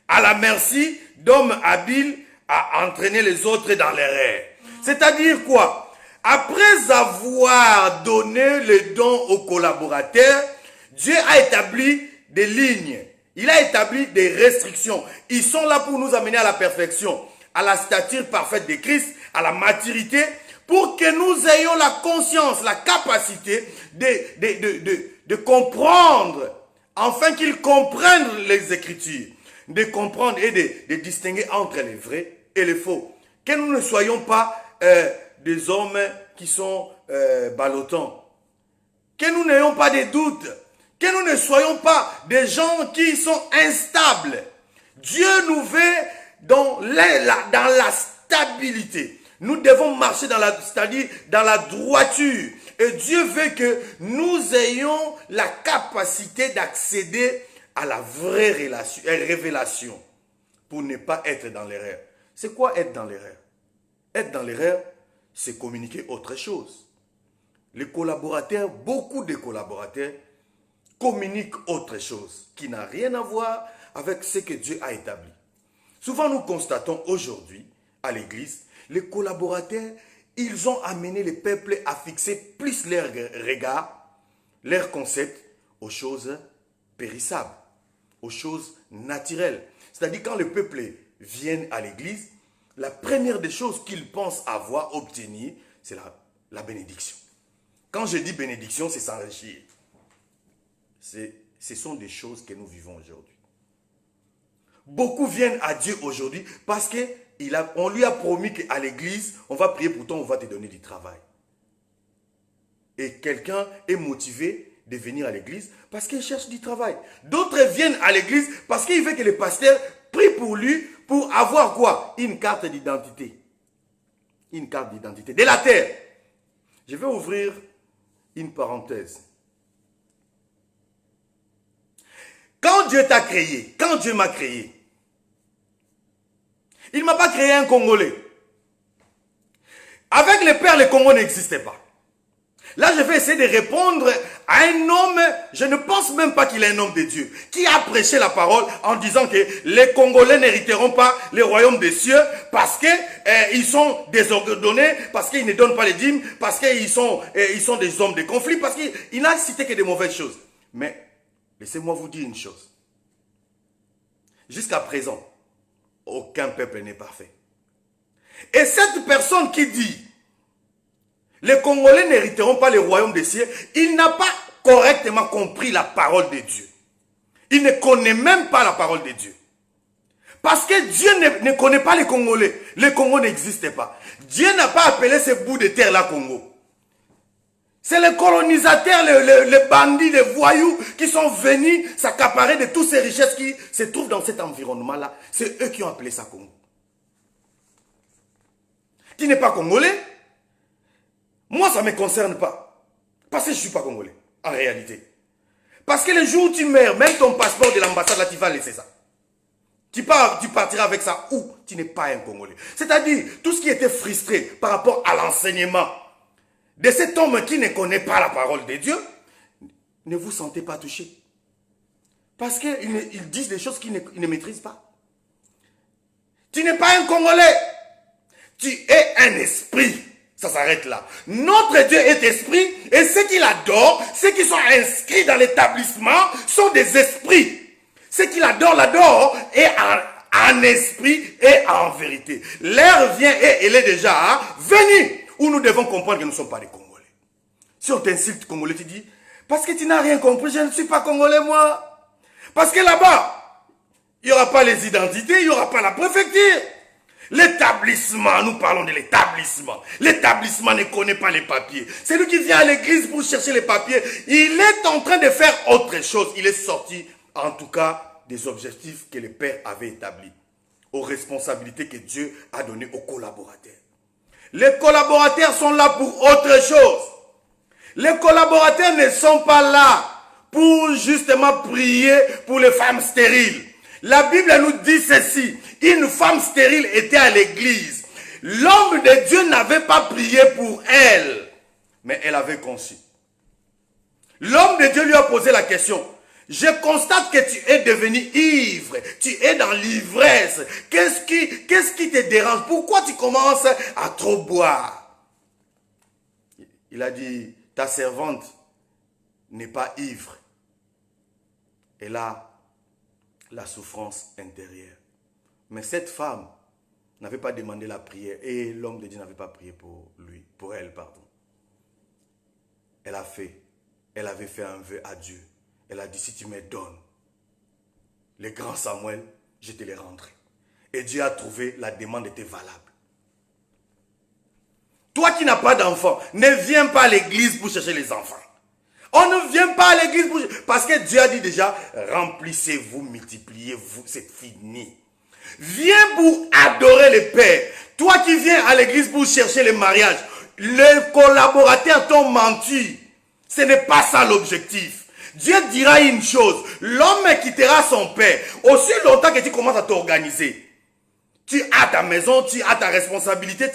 B: à la merci d'hommes habiles à entraîner les autres dans l'erreur. C'est-à-dire quoi? Après avoir donné le don aux collaborateurs, Dieu a établi des lignes. Il a établi des restrictions. Ils sont là pour nous amener à la perfection, à la stature parfaite de Christ, à la maturité, pour que nous ayons la conscience, la capacité de comprendre, afin qu'ils comprennent les Écritures, de comprendre et de distinguer entre les vrais et les faux. Que nous ne soyons pas des hommes qui sont ballottants. Que nous n'ayons pas de doutes. Que nous ne soyons pas des gens qui sont instables. Dieu nous veut dans la stabilité. Nous devons marcher c'est-à-dire dans la droiture. Et Dieu veut que nous ayons la capacité d'accéder à la vraie révélation pour ne pas être dans l'erreur. C'est quoi être dans l'erreur? Être dans l'erreur, c'est communiquer autre chose. Les collaborateurs, beaucoup de collaborateurs, communiquent autre chose qui n'a rien à voir avec ce que Dieu a établi. Souvent, nous constatons aujourd'hui, à l'église, les collaborateurs, ils ont amené le peuple à fixer plus leur regard, leur concept aux choses périssables, aux choses naturelles. C'est-à-dire quand le peuple vient à l'église, la première des choses qu'ils pensent avoir, obtenir, c'est la bénédiction. Quand je dis bénédiction, c'est s'enrichir. Ce sont des choses que nous vivons aujourd'hui. Beaucoup viennent à Dieu aujourd'hui parce qu'on lui a promis qu'à l'église, on va prier pour toi, on va te donner du travail. Et quelqu'un est motivé de venir à l'église parce qu'il cherche du travail. D'autres viennent à l'église parce qu'il veut que le pasteur prie pour lui pour avoir quoi? Une carte d'identité. Une carte d'identité de la terre. Je vais ouvrir une parenthèse. Quand Dieu t'a créé, quand Dieu m'a créé, Il ne m'a pas créé un Congolais. Avec les pères, le Congo n'existait pas. Là, je vais essayer de répondre à un homme, je ne pense même pas qu'il est un homme de Dieu, qui a prêché la parole en disant que les Congolais n'hériteront pas le royaume des cieux parce qu'ils sont désordonnés, parce qu'ils ne donnent pas les dîmes, parce qu'ils sont des hommes de conflit, parce qu'il n'a cité que des mauvaises choses. Mais, laissez-moi vous dire une chose. Jusqu'à présent, aucun peuple n'est parfait. Et cette personne qui dit les Congolais n'hériteront pas le royaume des cieux, il n'a pas correctement compris la parole de Dieu. Il ne connaît même pas la parole de Dieu. Parce que Dieu ne connaît pas les Congolais. Le Congo n'existe pas. Dieu n'a pas appelé ce bout de terre-là Congo. C'est les colonisateurs, les bandits, les voyous qui sont venus s'accaparer de toutes ces richesses qui se trouvent dans cet environnement-là. C'est eux qui ont appelé ça Congo. Qui n'est pas congolais? Moi, ça ne me concerne pas. Parce que je ne suis pas congolais, en réalité. Parce que le jour où tu meurs, même ton passeport de l'ambassade, là, tu vas laisser ça. Tu partiras avec ça ou tu n'es pas un Congolais. C'est-à-dire, tout ce qui était frustré par rapport à l'enseignement de cet homme qui ne connaît pas la parole de Dieu, ne vous sentez pas touché. Parce qu'ils disent des choses qu'ils ne maîtrisent pas. Tu n'es pas un Congolais. Tu es un esprit. Ça s'arrête là. Notre Dieu est esprit et ceux qui l'adorent, ceux qui sont inscrits dans l'établissement, sont des esprits. Ceux qui l'adorent et en esprit et en vérité. L'heure vient et elle est déjà venue où nous devons comprendre que nous ne sommes pas des Congolais. Si on t'insulte Congolais, tu dis, parce que tu n'as rien compris, je ne suis pas Congolais moi. Parce que là-bas, il n'y aura pas les identités, il n'y aura pas la préfecture. L'établissement, nous parlons de l'établissement. L'établissement ne connaît pas les papiers. C'est lui qui vient à l'église pour chercher les papiers. Il est en train de faire autre chose. Il est sorti, en tout cas, des objectifs que le Père avait établis, aux responsabilités que Dieu a données aux collaborateurs. Les collaborateurs sont là pour autre chose. Les collaborateurs ne sont pas là pour justement prier pour les femmes stériles. La Bible nous dit ceci, une femme stérile était à l'église. L'homme de Dieu n'avait pas prié pour elle, mais elle avait conçu. L'homme de Dieu lui a posé la question, je constate que tu es devenu ivre, tu es dans l'ivresse, qu'est-ce qui te dérange? Pourquoi tu commences à trop boire? Il a dit, ta servante n'est pas ivre. Et là, la souffrance intérieure. Mais cette femme n'avait pas demandé la prière et l'homme de Dieu n'avait pas prié pour elle, pardon. Elle avait fait un vœu à Dieu. Elle a dit, si tu me donnes les grands Samuel, je te les rendrai. Et Dieu a trouvé la demande était valable. Toi qui n'as pas d'enfant, ne viens pas à l'église pour chercher les enfants. On ne vient pas à l'église parce que Dieu a dit déjà, remplissez-vous, multipliez-vous, c'est fini. Viens pour adorer le Père. Toi qui viens à l'église pour chercher le mariage, les collaborateurs t'ont menti. Ce n'est pas ça l'objectif. Dieu dira une chose, l'homme quittera son père. Aussi longtemps que tu commences à t'organiser, tu as ta maison, tu as ta responsabilité,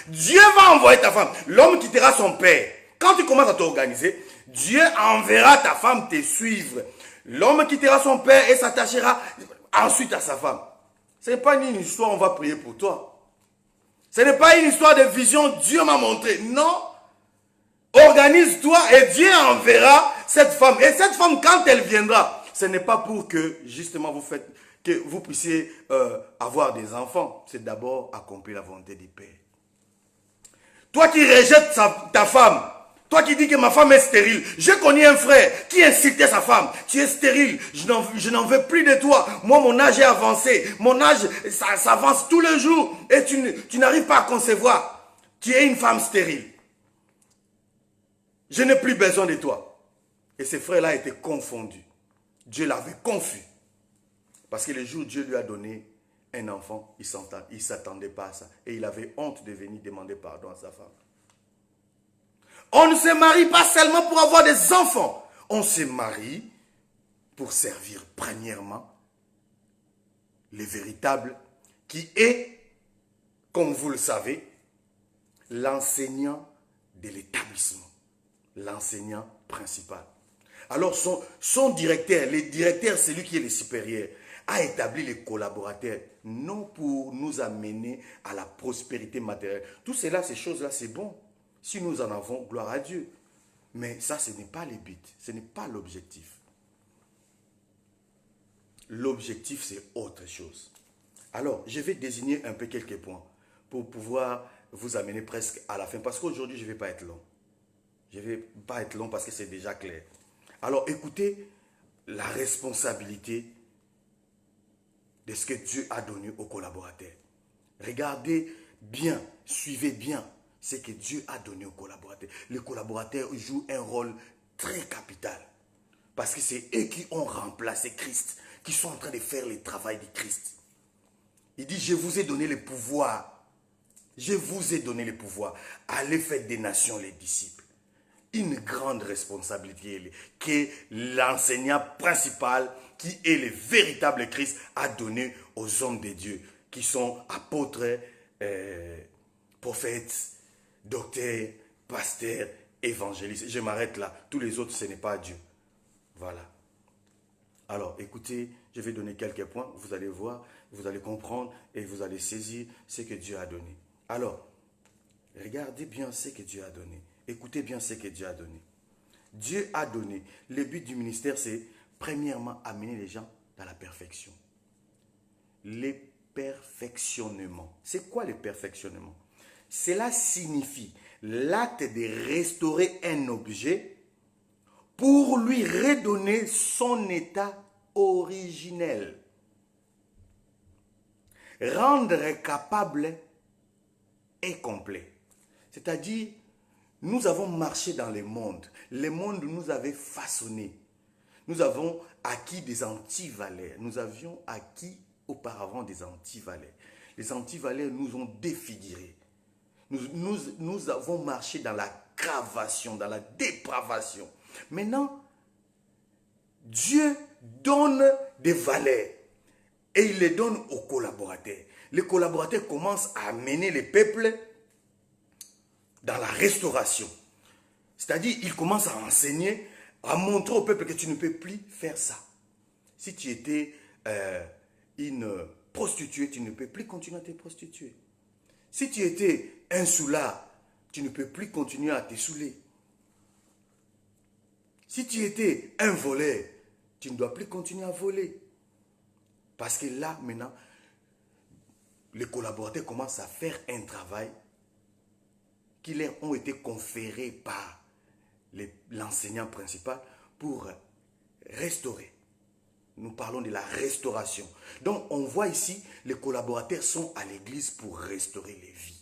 B: Dieu va envoyer ta femme. L'homme quittera son père. Quand tu commences à t'organiser, Dieu enverra ta femme te suivre. L'homme quittera son père et s'attachera ensuite à sa femme. Ce n'est pas une histoire, on va prier pour toi. Ce n'est pas une histoire de vision, Dieu m'a montré. Non. Organise-toi et Dieu enverra cette femme. Et cette femme, quand elle viendra, ce n'est pas pour que justement que vous puissiez avoir des enfants. C'est d'abord accomplir la volonté du Père. Toi qui rejettes ta femme, toi qui dis que ma femme est stérile, j'ai connu un frère qui incitait sa femme. Tu es stérile, je n'en veux plus de toi. Moi, mon âge est avancé. Mon âge, ça avance tous les jours. Et tu n'arrives pas à concevoir. Tu es une femme stérile. Je n'ai plus besoin de toi. Et ce frère-là était confondu. Dieu l'avait confus. Parce que le jour où Dieu lui a donné un enfant, il ne s'attendait pas à ça. Et il avait honte de venir demander pardon à sa femme. On ne se marie pas seulement pour avoir des enfants. On se marie pour servir premièrement les véritables qui est, comme vous le savez, l'enseignant de l'établissement, l'enseignant principal. Alors son directeur, le directeur, c'est lui qui est le supérieur, a établi les collaborateurs, non pour nous amener à la prospérité matérielle. Tout cela, ces choses-là, c'est bon. Si nous en avons, gloire à Dieu. Mais ça, ce n'est pas le but, ce n'est pas l'objectif. L'objectif, c'est autre chose. Alors, je vais désigner un peu quelques points pour pouvoir vous amener presque à la fin. Parce qu'aujourd'hui, je ne vais pas être long. Je ne vais pas être long parce que c'est déjà clair. Alors, écoutez la responsabilité de ce que Dieu a donné aux collaborateurs. Regardez bien, suivez bien ce que Dieu a donné aux collaborateurs. Les collaborateurs jouent un rôle très capital. Parce que c'est eux qui ont remplacé Christ, qui sont en train de faire le travail de Christ. Il dit, je vous ai donné le pouvoir. Je vous ai donné le pouvoir. Allez faire des nations les disciples. Une grande responsabilité que l'enseignant principal, qui est le véritable Christ, a donné aux hommes de Dieu, qui sont apôtres, prophètes, docteurs, pasteurs, évangélistes. Je m'arrête là. Tous les autres, ce n'est pas Dieu. Voilà. Alors, écoutez, je vais donner quelques points. Vous allez voir, vous allez comprendre et vous allez saisir ce que Dieu a donné. Alors, regardez bien ce que Dieu a donné. Écoutez bien ce que Dieu a donné. Dieu a donné. Le but du ministère, c'est premièrement amener les gens dans la perfection. Le perfectionnement. C'est quoi le perfectionnement? Cela signifie l'acte de restaurer un objet pour lui redonner son état originel. Rendre capable et complet. C'est-à-dire, nous avons marché dans le monde. Le monde nous avait façonné. Nous avons acquis des antivaleurs. Nous avions acquis auparavant des antivaleurs. Les antivaleurs nous ont défigurés. Nous avons marché dans la cravation, dans la dépravation. Maintenant, Dieu donne des valeurs et il les donne aux collaborateurs. Les collaborateurs commencent à amener les peuples dans la restauration. C'est-à-dire, ils commencent à enseigner, à montrer au peuple que tu ne peux plus faire ça. Si tu étais une prostituée, tu ne peux plus continuer à te prostituer. Si tu étais un soulard, tu ne peux plus continuer à te saouler. Si tu étais un voleur, tu ne dois plus continuer à voler. Parce que là, maintenant, les collaborateurs commencent à faire un travail qui leur ont été conférés par l'enseignant principal pour restaurer. Nous parlons de la restauration. Donc, on voit ici, les collaborateurs sont à l'église pour restaurer les vies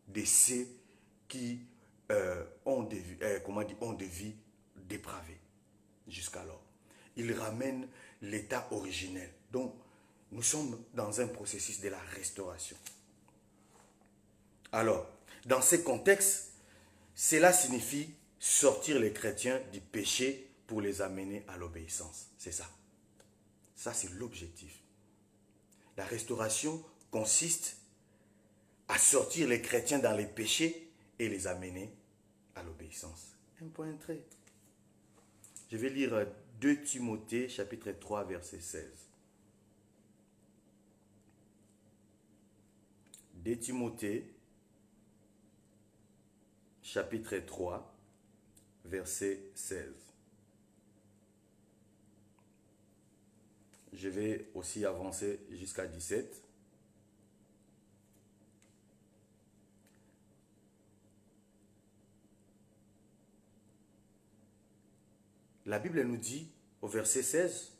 B: de ceux qui ont des vies dépravées jusqu'alors. Ils ramènent l'état originel. Donc, nous sommes dans un processus de la restauration. Alors, dans ce contexte, cela signifie sortir les chrétiens du péché pour les amener à l'obéissance. C'est ça. Ça, c'est l'objectif. La restauration consiste à sortir les chrétiens dans les péchés et les amener à l'obéissance. Un point très. Je vais lire 2 Timothée, chapitre 3, verset 16. 2 Timothée, chapitre 3, verset 16. Je vais aussi avancer jusqu'à 17. La Bible nous dit au verset 16,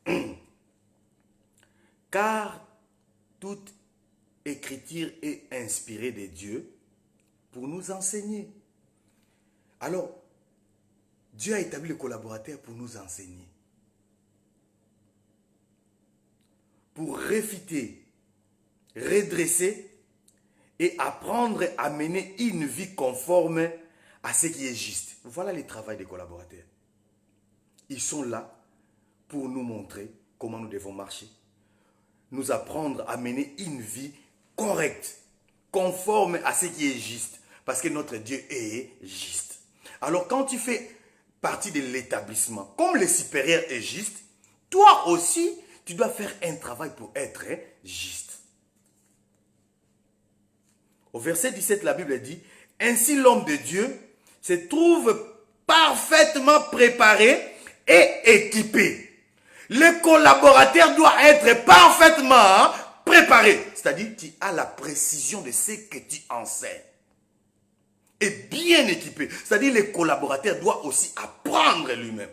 B: « Car toute écriture est inspirée de Dieu pour nous enseigner. » Alors, Dieu a établi le collaborateur pour nous enseigner. Pour réfuter, redresser et apprendre à mener une vie conforme à ce qui est juste. Voilà le travail des collaborateurs. Ils sont là pour nous montrer comment nous devons marcher, nous apprendre à mener une vie correcte, conforme à ce qui est juste, parce que notre Dieu est juste. Alors quand tu fais partie de l'établissement, comme le supérieur est juste, toi aussi, tu dois faire un travail pour être juste. Au verset 17, la Bible dit, « Ainsi l'homme de Dieu se trouve parfaitement préparé et équipé. » Le collaborateur doit être parfaitement préparé. C'est-à-dire, tu as la précision de ce que tu enseignes. Et bien équipé. C'est-à-dire, le collaborateur doit aussi apprendre lui-même.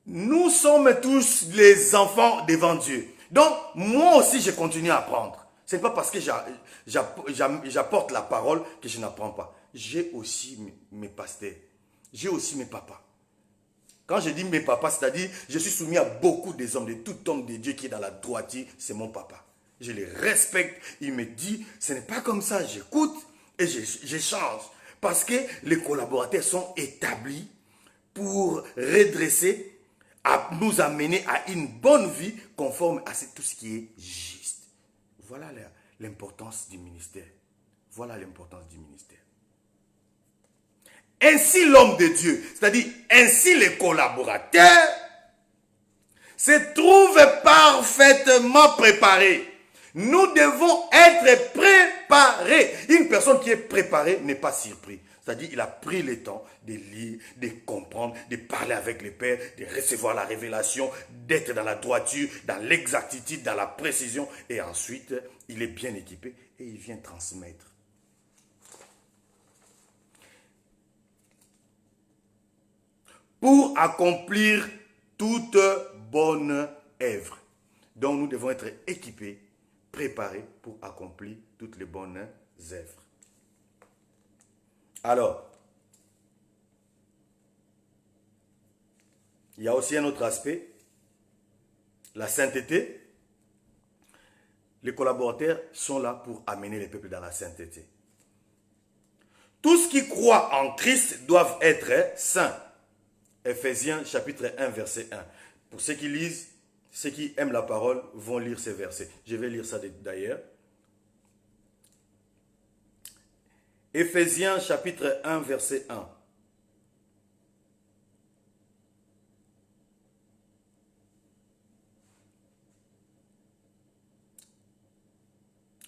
B: Nous sommes tous les enfants devant Dieu. Donc, moi aussi, je continue à apprendre. Ce n'est pas parce que j'apporte la parole que je n'apprends pas. J'ai aussi mes pasteurs. J'ai aussi mes papas. Quand je dis mes papas, c'est-à-dire, je suis soumis à beaucoup des hommes, de tout homme de Dieu qui est dans la droiture, c'est mon papa. Je les respecte. Il me dit, ce n'est pas comme ça, j'écoute et j'échange. Parce que les collaborateurs sont établis pour redresser, à nous amener à une bonne vie conforme à tout ce qui est juste. Voilà l'importance du ministère. Voilà l'importance du ministère. Ainsi l'homme de Dieu, c'est-à-dire ainsi les collaborateurs, se trouvent parfaitement préparés. Nous devons être préparés. Une personne qui est préparée n'est pas surprise. C'est-à-dire il a pris le temps de lire, de comprendre, de parler avec le Père, de recevoir la révélation, d'être dans la droiture, dans l'exactitude, dans la précision. Et ensuite, il est bien équipé et il vient transmettre. Pour accomplir toute bonne œuvre. Donc nous devons être équipés, préparés pour accomplir toutes les bonnes œuvres. Alors, il y a aussi un autre aspect, la sainteté. Les collaborateurs sont là pour amener les peuples dans la sainteté. Tous qui croient en Christ doivent être saints. Ephésiens chapitre 1 verset 1. Pour ceux qui lisent, ceux qui aiment la parole vont lire ces versets. Je vais lire ça d'ailleurs. Ephésiens chapitre 1 verset 1.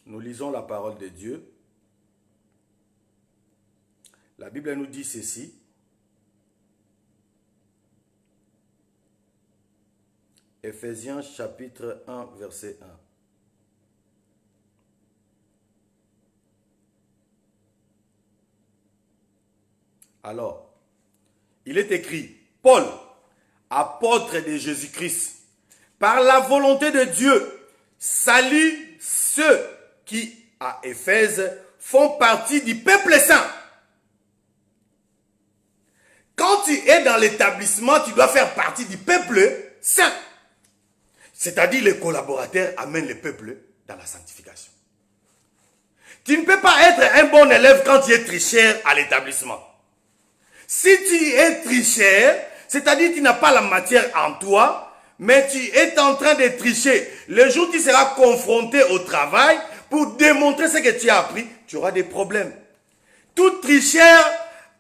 B: Nous lisons la parole de Dieu. La Bible nous dit ceci. Ephésiens chapitre 1 verset 1. Alors, il est écrit, Paul, apôtre de Jésus-Christ, par la volonté de Dieu, salue ceux qui, à Éphèse, font partie du peuple saint. Quand tu es dans l'établissement, tu dois faire partie du peuple saint. C'est-à-dire les collaborateurs amènent le peuple dans la sanctification. Tu ne peux pas être un bon élève quand tu es tricheur à l'établissement. Si tu es tricheur, c'est-à-dire que tu n'as pas la matière en toi, mais tu es en train de tricher. Le jour où tu seras confronté au travail, pour démontrer ce que tu as appris, tu auras des problèmes. Tout tricheur,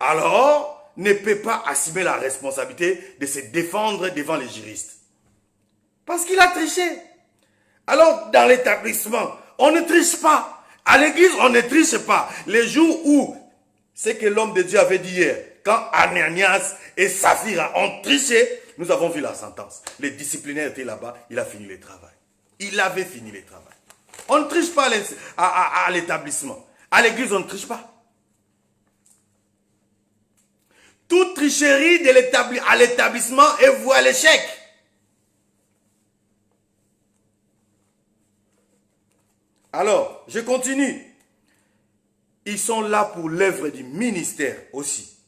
B: alors, ne peut pas assumer la responsabilité de se défendre devant les juristes. Parce qu'il a triché. Alors, dans l'établissement, on ne triche pas. À l'église, on ne triche pas. Les jours où, ce que l'homme de Dieu avait dit hier, quand Ananias et Saphira ont triché, nous avons vu la sentence. Les disciplinaires étaient là-bas, il a fini le travail. Il avait fini le travail. On ne triche pas à l'établissement. À l'église, on ne triche pas. Toute tricherie à l'établissement est vouée à l'échec. Alors, je continue. Ils sont là pour l'œuvre du ministère aussi.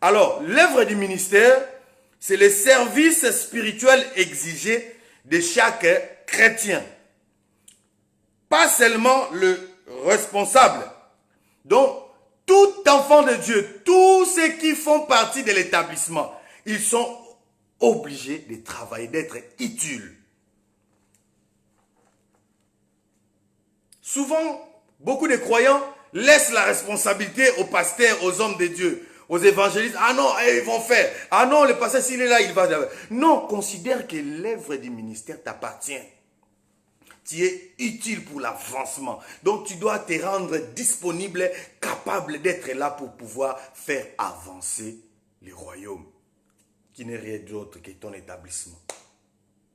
B: Alors, l'œuvre du ministère, c'est le service spirituel exigé de chaque chrétien. Pas seulement le responsable. Donc, tout enfant de Dieu, tous ceux qui font partie de l'établissement, ils sont obligés de travailler, d'être utiles. Souvent, beaucoup de croyants laissent la responsabilité aux pasteurs, aux hommes de Dieu, aux évangélistes. Ah non, ils vont faire. Ah non, le pasteur, s'il est là, il va... Non, considère que l'œuvre du ministère t'appartient. Tu es utile pour l'avancement. Donc, tu dois te rendre disponible, capable d'être là pour pouvoir faire avancer le royaume, qui n'est rien d'autre que ton établissement.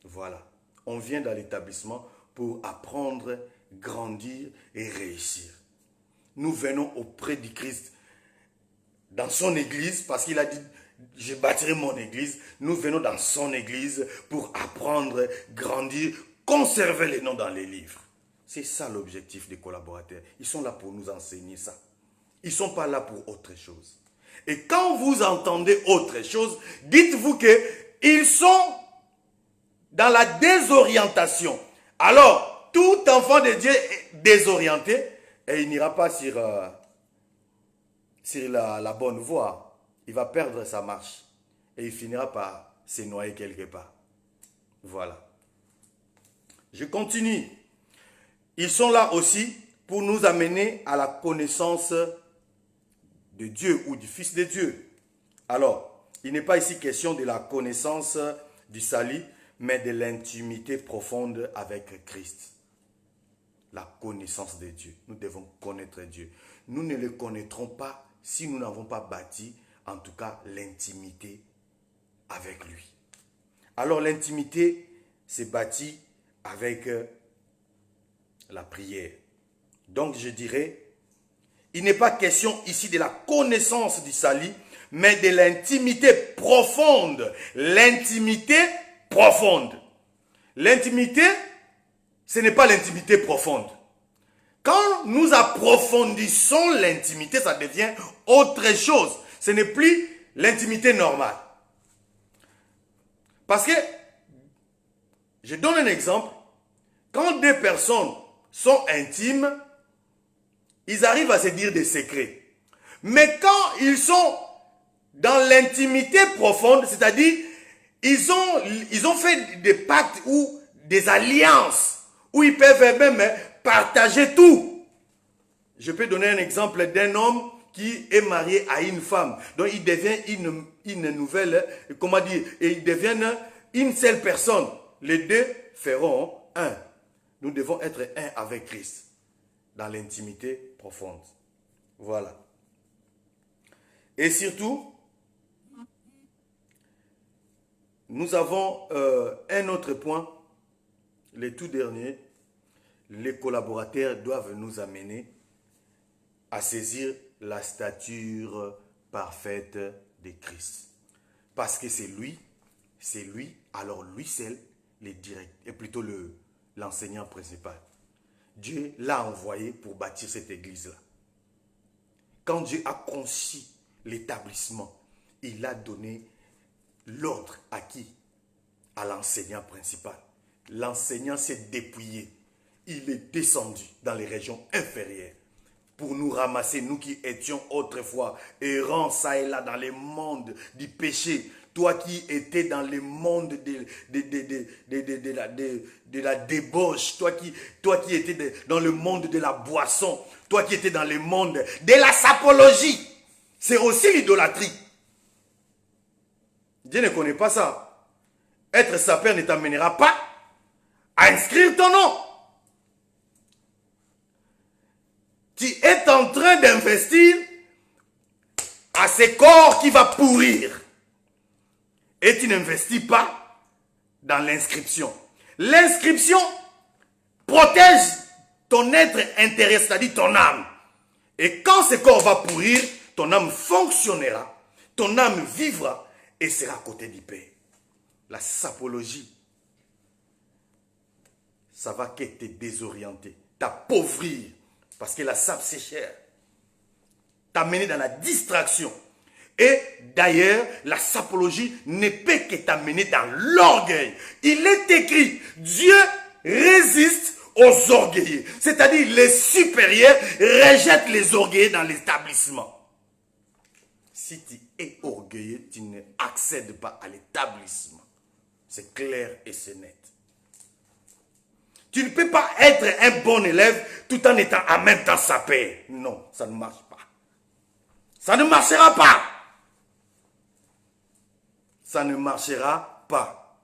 B: Voilà. On vient dans l'établissement pour apprendre, grandir et réussir. Nous venons auprès du Christ dans son église, parce qu'il a dit, je bâtirai mon église. Nous venons dans son église pour apprendre, grandir, conserver les noms dans les livres. C'est ça l'objectif des collaborateurs. Ils sont là pour nous enseigner ça. Ils ne sont pas là pour autre chose. Et quand vous entendez autre chose, dites-vous qu'ils sont dans la désorientation. Alors, tout enfant de Dieu est désorienté et il n'ira pas sur la bonne voie. Il va perdre sa marche et il finira par se noyer quelque part. Voilà. Je continue. Ils sont là aussi pour nous amener à la connaissance de Dieu ou du Fils de Dieu. Alors, il n'est pas ici question de la connaissance du salut, mais de l'intimité profonde avec Christ. La connaissance de Dieu. Nous devons connaître Dieu. Nous ne le connaîtrons pas si nous n'avons pas bâti, en tout cas, l'intimité avec lui. Alors, l'intimité s'est bâtie avec la prière. Donc, je dirais, il n'est pas question ici de la connaissance du salut, mais de l'intimité profonde. L'intimité profonde. L'intimité, ce n'est pas l'intimité profonde. Quand nous approfondissons l'intimité, ça devient autre chose. Ce n'est plus l'intimité normale. Parce que, je donne un exemple, quand deux personnes sont intimes, ils arrivent à se dire des secrets. Mais quand ils sont dans l'intimité profonde, c'est-à-dire, ils ont fait des pactes ou des alliances où ils peuvent même partager tout. Je peux donner un exemple d'un homme qui est marié à une femme. Donc, il devient une nouvelle, comment dire, et ils deviennent une seule personne. Les deux feront un. Nous devons être un avec Christ dans l'intimité profonde. Voilà. Et surtout, nous avons un autre point, le tout dernier. Les collaborateurs doivent nous amener à saisir la stature parfaite de Christ. Parce que c'est lui, alors lui seul, et plutôt l'enseignant principal. Dieu l'a envoyé pour bâtir cette église-là. Quand Dieu a conçu l'établissement, il a donné l'ordre à qui? À l'enseignant principal. L'enseignant s'est dépouillé. Il est descendu dans les régions inférieures pour nous ramasser, nous qui étions autrefois errants ça et là dans le monde du péché. Toi qui étais dans le monde de la débauche, toi qui étais dans le monde de la boisson, toi qui étais dans le monde de la sapologie, c'est aussi l'idolâtrie. Dieu ne connaît pas ça. Être sapeur ne t'amènera pas à inscrire ton nom. Tu es en train d'investir à ce corps qui va pourrir. Et tu n'investis pas dans l'inscription. L'inscription protège ton être intérieur, c'est-à-dire ton âme. Et quand ce corps va pourrir, ton âme fonctionnera, ton âme vivra et sera à côté du Père. La sapologie, ça va que te désorienter, t'appauvrir, parce que la sape c'est cher, t'amener dans la distraction. Et d'ailleurs, la sapologie ne peut que t'amener dans l'orgueil. Il est écrit, Dieu résiste aux orgueilleux. C'est-à-dire, les supérieurs rejettent les orgueilleux dans l'établissement. Si tu es orgueilleux, tu n'accèdes pas à l'établissement. C'est clair et c'est net. Tu ne peux pas être un bon élève tout en étant en même temps sapé. Non, ça ne marche pas. Ça ne marchera pas. Ça ne marchera pas.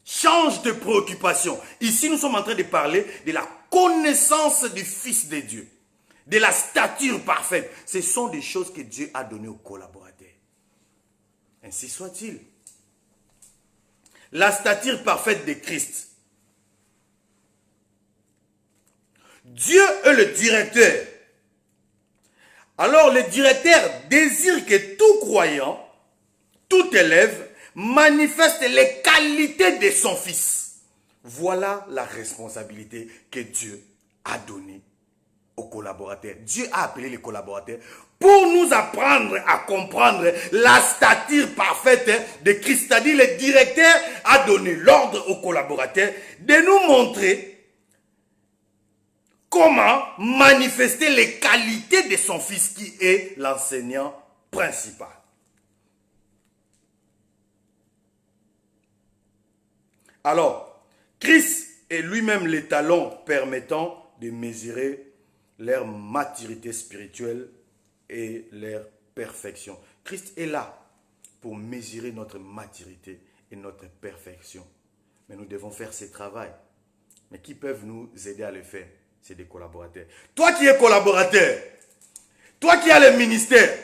B: Change de préoccupation. Ici, nous sommes en train de parler de la connaissance du Fils de Dieu. De la stature parfaite. Ce sont des choses que Dieu a données aux collaborateurs. Ainsi soit-il. La stature parfaite de Christ. Dieu est le directeur. Alors le directeur désire que tout croyant, tout élève, manifeste les qualités de son Fils. Voilà la responsabilité que Dieu a donnée aux collaborateurs. Dieu a appelé les collaborateurs pour nous apprendre à comprendre la stature parfaite de Christ. C'est-à-dire le directeur a donné l'ordre aux collaborateurs de nous montrer comment manifester les qualités de son Fils qui est l'enseignant principal. Alors, Christ est lui-même l'étalon permettant de mesurer leur maturité spirituelle et leur perfection. Christ est là pour mesurer notre maturité et notre perfection. Mais nous devons faire ce travail. Mais qui peuvent nous aider à le faire? C'est des collaborateurs. Toi qui es collaborateur, toi qui as le ministère,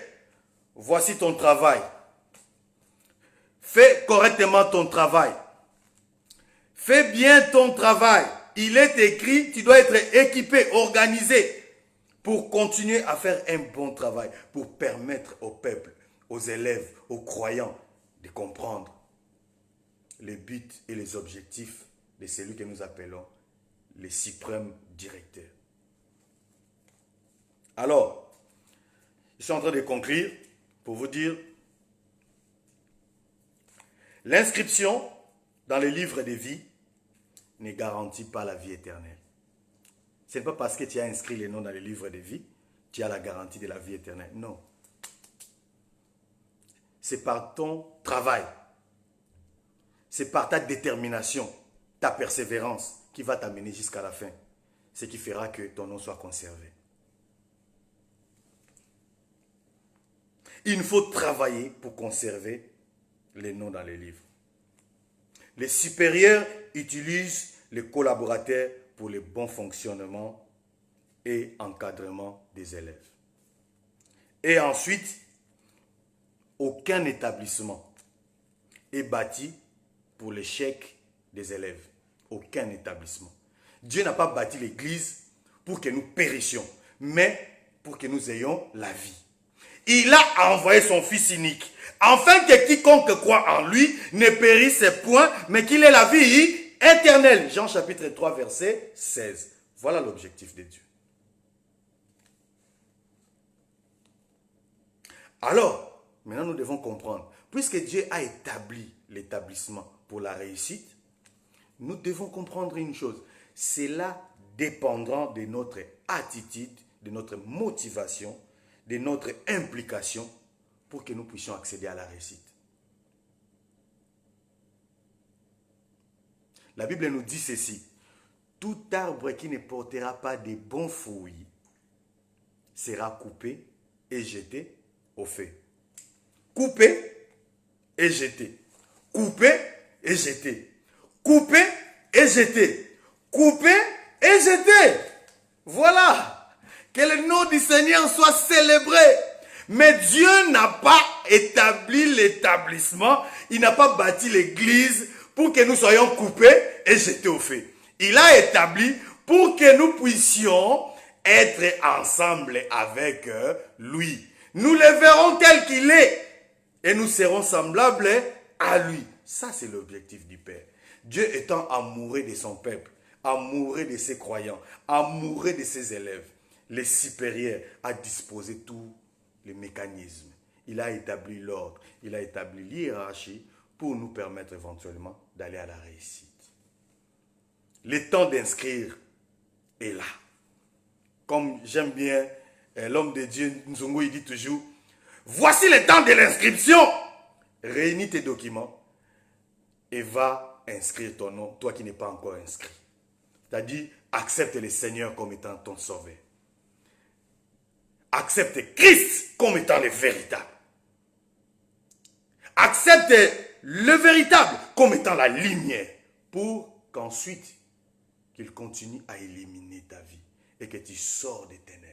B: voici ton travail. Fais correctement ton travail. Fais bien ton travail. Il est écrit, tu dois être équipé, organisé pour continuer à faire un bon travail, pour permettre au peuple, aux élèves, aux croyants de comprendre les buts et les objectifs de celui que nous appelons les suprêmes directeurs. Alors, je suis en train de conclure pour vous dire l'inscription dans le livre des vies ne garantit pas la vie éternelle. Ce n'est pas parce que tu as inscrit les noms dans le livre des vies, tu as la garantie de la vie éternelle. Non. C'est par ton travail. C'est par ta détermination, ta persévérance qui va t'amener jusqu'à la fin. Ce qui fera que ton nom soit conservé. Il nous faut travailler pour conserver les noms dans les livres. Les supérieurs utilisent les collaborateurs pour le bon fonctionnement et encadrement des élèves. Et ensuite, aucun établissement est bâti pour l'échec des élèves. Aucun établissement. Dieu n'a pas bâti l'église pour que nous périssions, mais pour que nous ayons la vie. Il a envoyé son Fils unique, afin que quiconque croit en lui ne périsse point, mais qu'il ait la vie éternelle. Jean chapitre 3, verset 16. Voilà l'objectif de Dieu. Alors, maintenant nous devons comprendre, puisque Dieu a établi l'établissement pour la réussite, nous devons comprendre une chose. Cela dépendra de notre attitude, de notre motivation, de notre implication pour que nous puissions accéder à la réussite. La Bible nous dit ceci. Tout arbre qui ne portera pas de bons fruits sera coupé et jeté au feu. Coupé et jeté. Coupé et jeté. Coupé et jeté. Coupé et jeté. Voilà. Que le nom du Seigneur soit célébré. Mais Dieu n'a pas établi l'établissement. Il n'a pas bâti l'église pour que nous soyons coupés et jetés au feu. Il a établi pour que nous puissions être ensemble avec lui. Nous le verrons tel qu'il est. Et nous serons semblables à lui. Ça, c'est l'objectif du Père. Dieu étant amoureux de son peuple, amoureux de ses croyants, amoureux de ses élèves, les supérieurs, a disposé tous les mécanismes. Il a établi l'ordre, il a établi l'hiérarchie pour nous permettre éventuellement d'aller à la réussite. Le temps d'inscrire est là. Comme j'aime bien l'homme de Dieu, Nzongo, il dit toujours, voici le temps de l'inscription. Réunis tes documents et va inscrire ton nom, toi qui n'es pas encore inscrit. C'est-à-dire, accepte le Seigneur comme étant ton sauveur. Accepte Christ comme étant le véritable. Accepte le véritable comme étant la lumière pour qu'ensuite, qu'il continue à éliminer ta vie et que tu sors des ténèbres.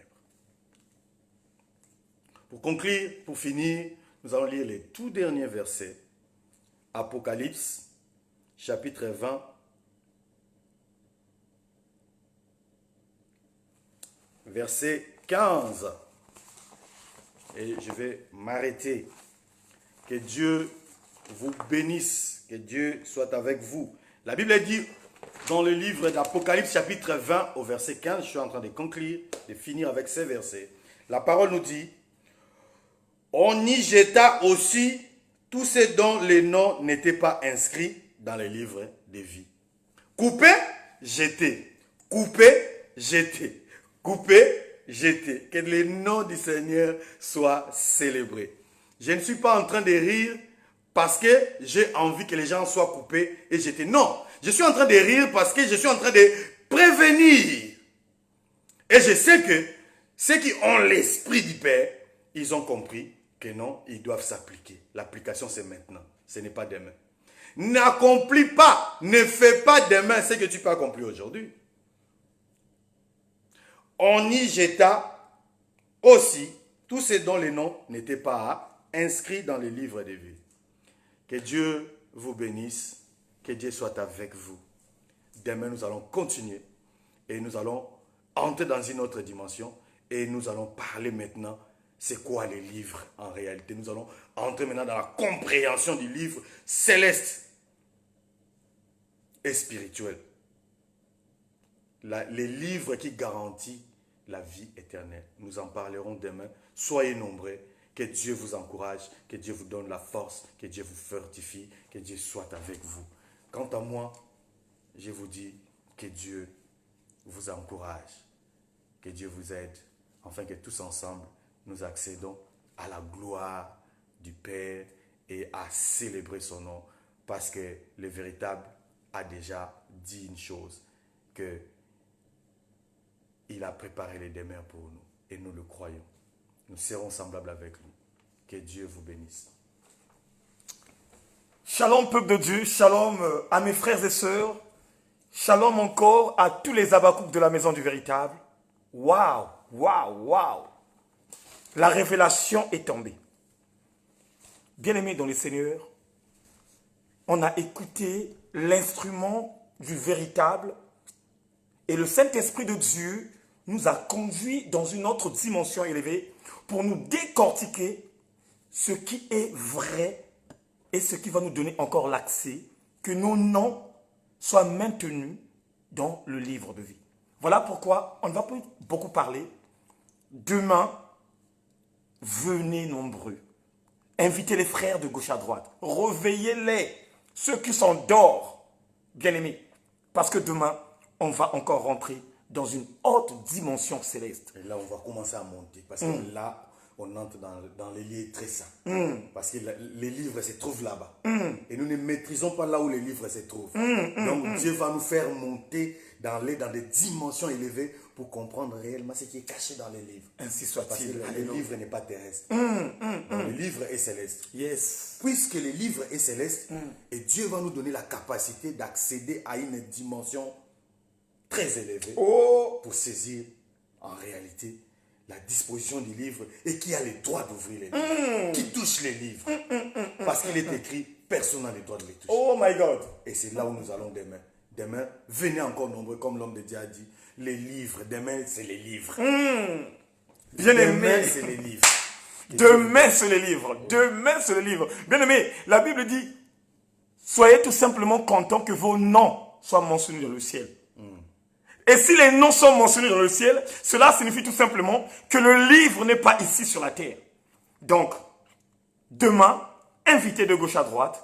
B: Pour conclure, pour finir, nous allons lire les tout derniers versets. Apocalypse, chapitre 20, verset 15. Et je vais m'arrêter. Que Dieu vous bénisse, que Dieu soit avec vous. La Bible dit dans le livre d'Apocalypse chapitre 20 au verset 15, je suis en train de conclure, de finir avec ces versets. La parole nous dit, on y jeta aussi tous ceux dont les noms n'étaient pas inscrits dans le livre de vie. Coupé, jeté. Coupé, jeté. Coupé, jeté. Que le nom du Seigneur soit célébré. Je ne suis pas en train de rire parce que j'ai envie que les gens soient coupés et jetés. Non, je suis en train de rire parce que je suis en train de prévenir. Et je sais que ceux qui ont l'esprit du Père, ils ont compris que non, ils doivent s'appliquer. L'application, c'est maintenant. Ce n'est pas demain. N'accomplis pas, ne fais pas demain ce que tu peux accomplir aujourd'hui. On y jeta aussi tous ceux dont les noms n'étaient pas inscrits dans le livre de vie. Que Dieu vous bénisse, que Dieu soit avec vous. Demain, nous allons continuer et nous allons entrer dans une autre dimension et nous allons parler maintenant c'est quoi les livres en réalité. Nous allons entrer maintenant dans la compréhension du livre céleste et spirituel. Les livres qui garantissent la vie éternelle. Nous en parlerons demain. Soyez nombreux. Que Dieu vous encourage, que Dieu vous donne la force, que Dieu vous fortifie, que Dieu soit avec vous. Quant à moi, je vous dis que Dieu vous encourage, que Dieu vous aide, afin que tous ensemble, nous accédons à la gloire du Père et à célébrer son nom, parce que le véritable a déjà dit une chose, que il a préparé les demeures pour nous, et nous le croyons. Nous serons semblables avec lui. Que Dieu vous bénisse.
A: Shalom peuple de Dieu, shalom à mes frères et sœurs, shalom encore à tous les Habakkouks de la maison du véritable. Waouh, waouh, waouh. La révélation est tombée. Bien-aimés dans le Seigneur, on a écouté l'instrument du véritable et le Saint-Esprit de Dieu nous a conduits dans une autre dimension élevée pour nous décortiquer ce qui est vrai et ce qui va nous donner encore l'accès que nos noms soient maintenus dans le livre de vie. Voilà pourquoi on ne va pas beaucoup parler. Demain, venez nombreux. Invitez les frères de gauche à droite. Réveillez-les, ceux qui sont dehors, bien-aimés. Parce que demain, on va encore rentrer dans une haute dimension céleste.
B: Et là, on va commencer à monter. Parce que là, on entre dans les lieux très saints. Parce que les livres se trouvent là-bas. Et nous ne maîtrisons pas là où les livres se trouvent. Donc, Dieu va nous faire monter dans des dimensions élevées pour comprendre réellement ce qui est caché dans les livres.
A: Ainsi soit-il.
B: Parce que le livre n'est pas terrestre. Le livre est céleste.
A: Yes.
B: Puisque le livre est céleste, et Dieu va nous donner la capacité d'accéder à une dimension très élevée pour saisir en réalité la disposition du livre et qui a le droit d'ouvrir les livres, qui touche les livres. Parce qu'il est écrit, personne n'a le droit de les toucher.
A: Oh my God.
B: Et c'est là où nous allons demain. Demain, venez encore nombreux, comme l'homme de Dieu a dit. Les livres, demain, c'est les livres.
A: Bien-aimé.
B: Demain, c'est les livres.
A: Demain, c'est les livres. Demain, c'est les livres. Bien-aimé, la Bible dit, soyez tout simplement contents que vos noms soient mentionnés dans le ciel. Et si les noms sont mentionnés dans le ciel, cela signifie tout simplement que le livre n'est pas ici sur la terre. Donc, demain, invitez de gauche à droite,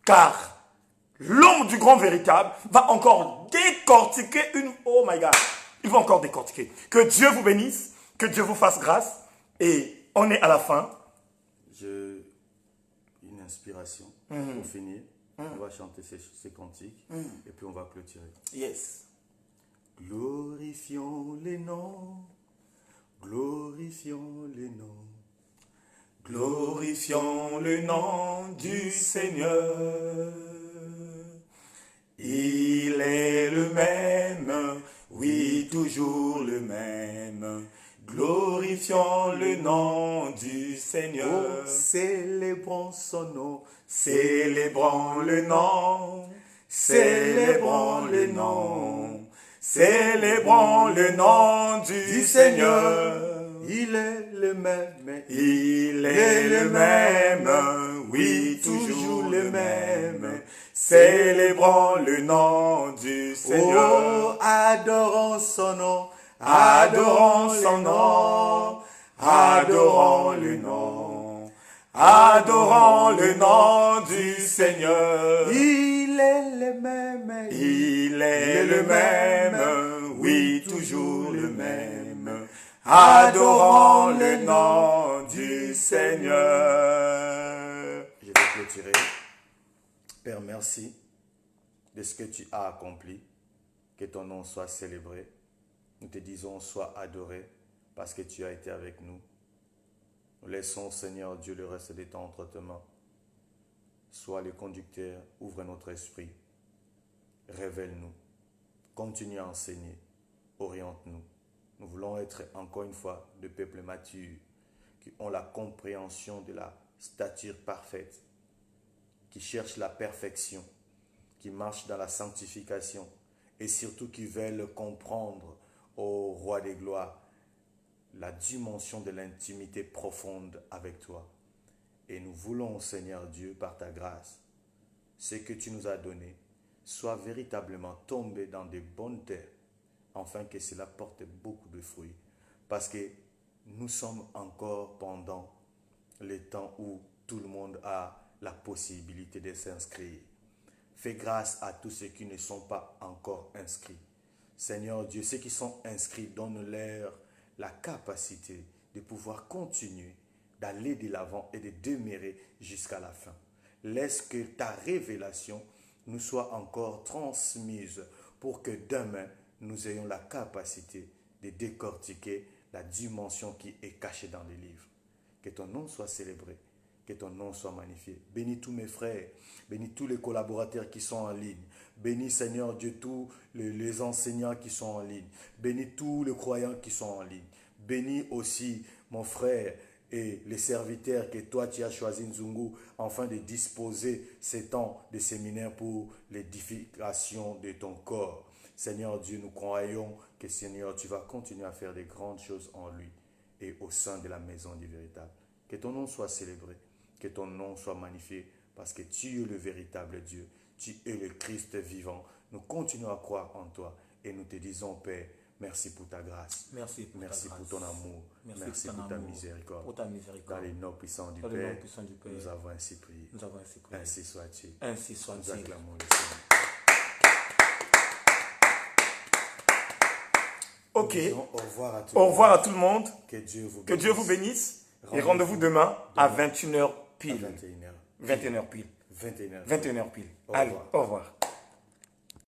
A: car l'homme du grand véritable va encore décortiquer une... Oh my God, il va encore décortiquer. Que Dieu vous bénisse, que Dieu vous fasse grâce, et on est à la fin.
B: J'ai une inspiration pour finir. On va chanter ces cantiques, et puis on va clôturer.
A: Yes.
B: Glorifions les noms, glorifions les noms.
A: Glorifions le nom du Seigneur. Il est le même, oui, toujours le même. Glorifions le nom du Seigneur.
B: Oh, célébrons son nom,
A: Célébrons le nom, célébrons le nom, célébrons le nom du Seigneur.
B: Il est le même,
A: Il est le même, oui, toujours le même. Célébrons le nom du Seigneur.
B: Oh, adorons son nom,
A: Adorons son nom, adorons le nom, adorons le nom du Seigneur.
B: Il est le même,
A: Il est le même, oui, toujours le même. Adorons le nom du Seigneur.
B: Je vais clôturer. Père, merci de ce que tu as accompli. Que ton nom soit célébré. Nous te disons, sois adoré parce que tu as été avec nous. Nous laissons, Seigneur Dieu, le reste des temps entre tes mains. Sois le conducteur, ouvre notre esprit. Révèle-nous. Continue à enseigner. Oriente-nous. Nous voulons être encore une fois de peuples matures qui ont la compréhension de la stature parfaite, qui cherchent la perfection, qui marchent dans la sanctification et surtout qui veulent comprendre, ô Roi des gloires, la dimension de l'intimité profonde avec toi. Et nous voulons, Seigneur Dieu, par ta grâce, ce que tu nous as donné soit véritablement tombé dans de bonnes terres, afin que cela porte beaucoup de fruits. Parce que nous sommes encore pendant les temps où tout le monde a la possibilité de s'inscrire. Fais grâce à tous ceux qui ne sont pas encore inscrits. Seigneur Dieu, ceux qui sont inscrits, donne-leur la capacité de pouvoir continuer, d'aller de l'avant et de demeurer jusqu'à la fin. Laisse que ta révélation nous soit encore transmise pour que demain, nous ayons la capacité de décortiquer la dimension qui est cachée dans les livres. Que ton nom soit célébré, que ton nom soit magnifié. Bénis tous mes frères, bénis tous les collaborateurs qui sont en ligne. Bénis, Seigneur Dieu, tous les enseignants qui sont en ligne. Bénis tous les croyants qui sont en ligne. Bénis aussi mon frère et les serviteurs que toi tu as choisi, Nzungu, afin de disposer ces temps de séminaire pour l'édification de ton corps. Seigneur Dieu, nous croyons que Seigneur, tu vas continuer à faire des grandes choses en lui et au sein de la maison du véritable. Que ton nom soit célébré, que ton nom soit magnifié, parce que tu es le véritable Dieu, tu es le Christ vivant. Nous continuons à croire en toi et nous te disons, Père, merci pour ta grâce.
C: Merci
B: pour ton amour. Merci pour ta miséricorde. Dans les noms puissants du Père, nous avons ainsi prié. Ainsi soit-il. Nous acclamons le Seigneur.
A: Ok.
B: Au revoir à tout,
A: Au revoir à tout le monde.
B: Que Dieu vous bénisse.
A: Que Dieu vous bénisse. Et rendez-vous demain à 21h pile.
B: 21h.
A: 21h pile.
B: 21h.
A: 21h pile.
B: Au
A: Allez,
B: revoir.
A: au revoir.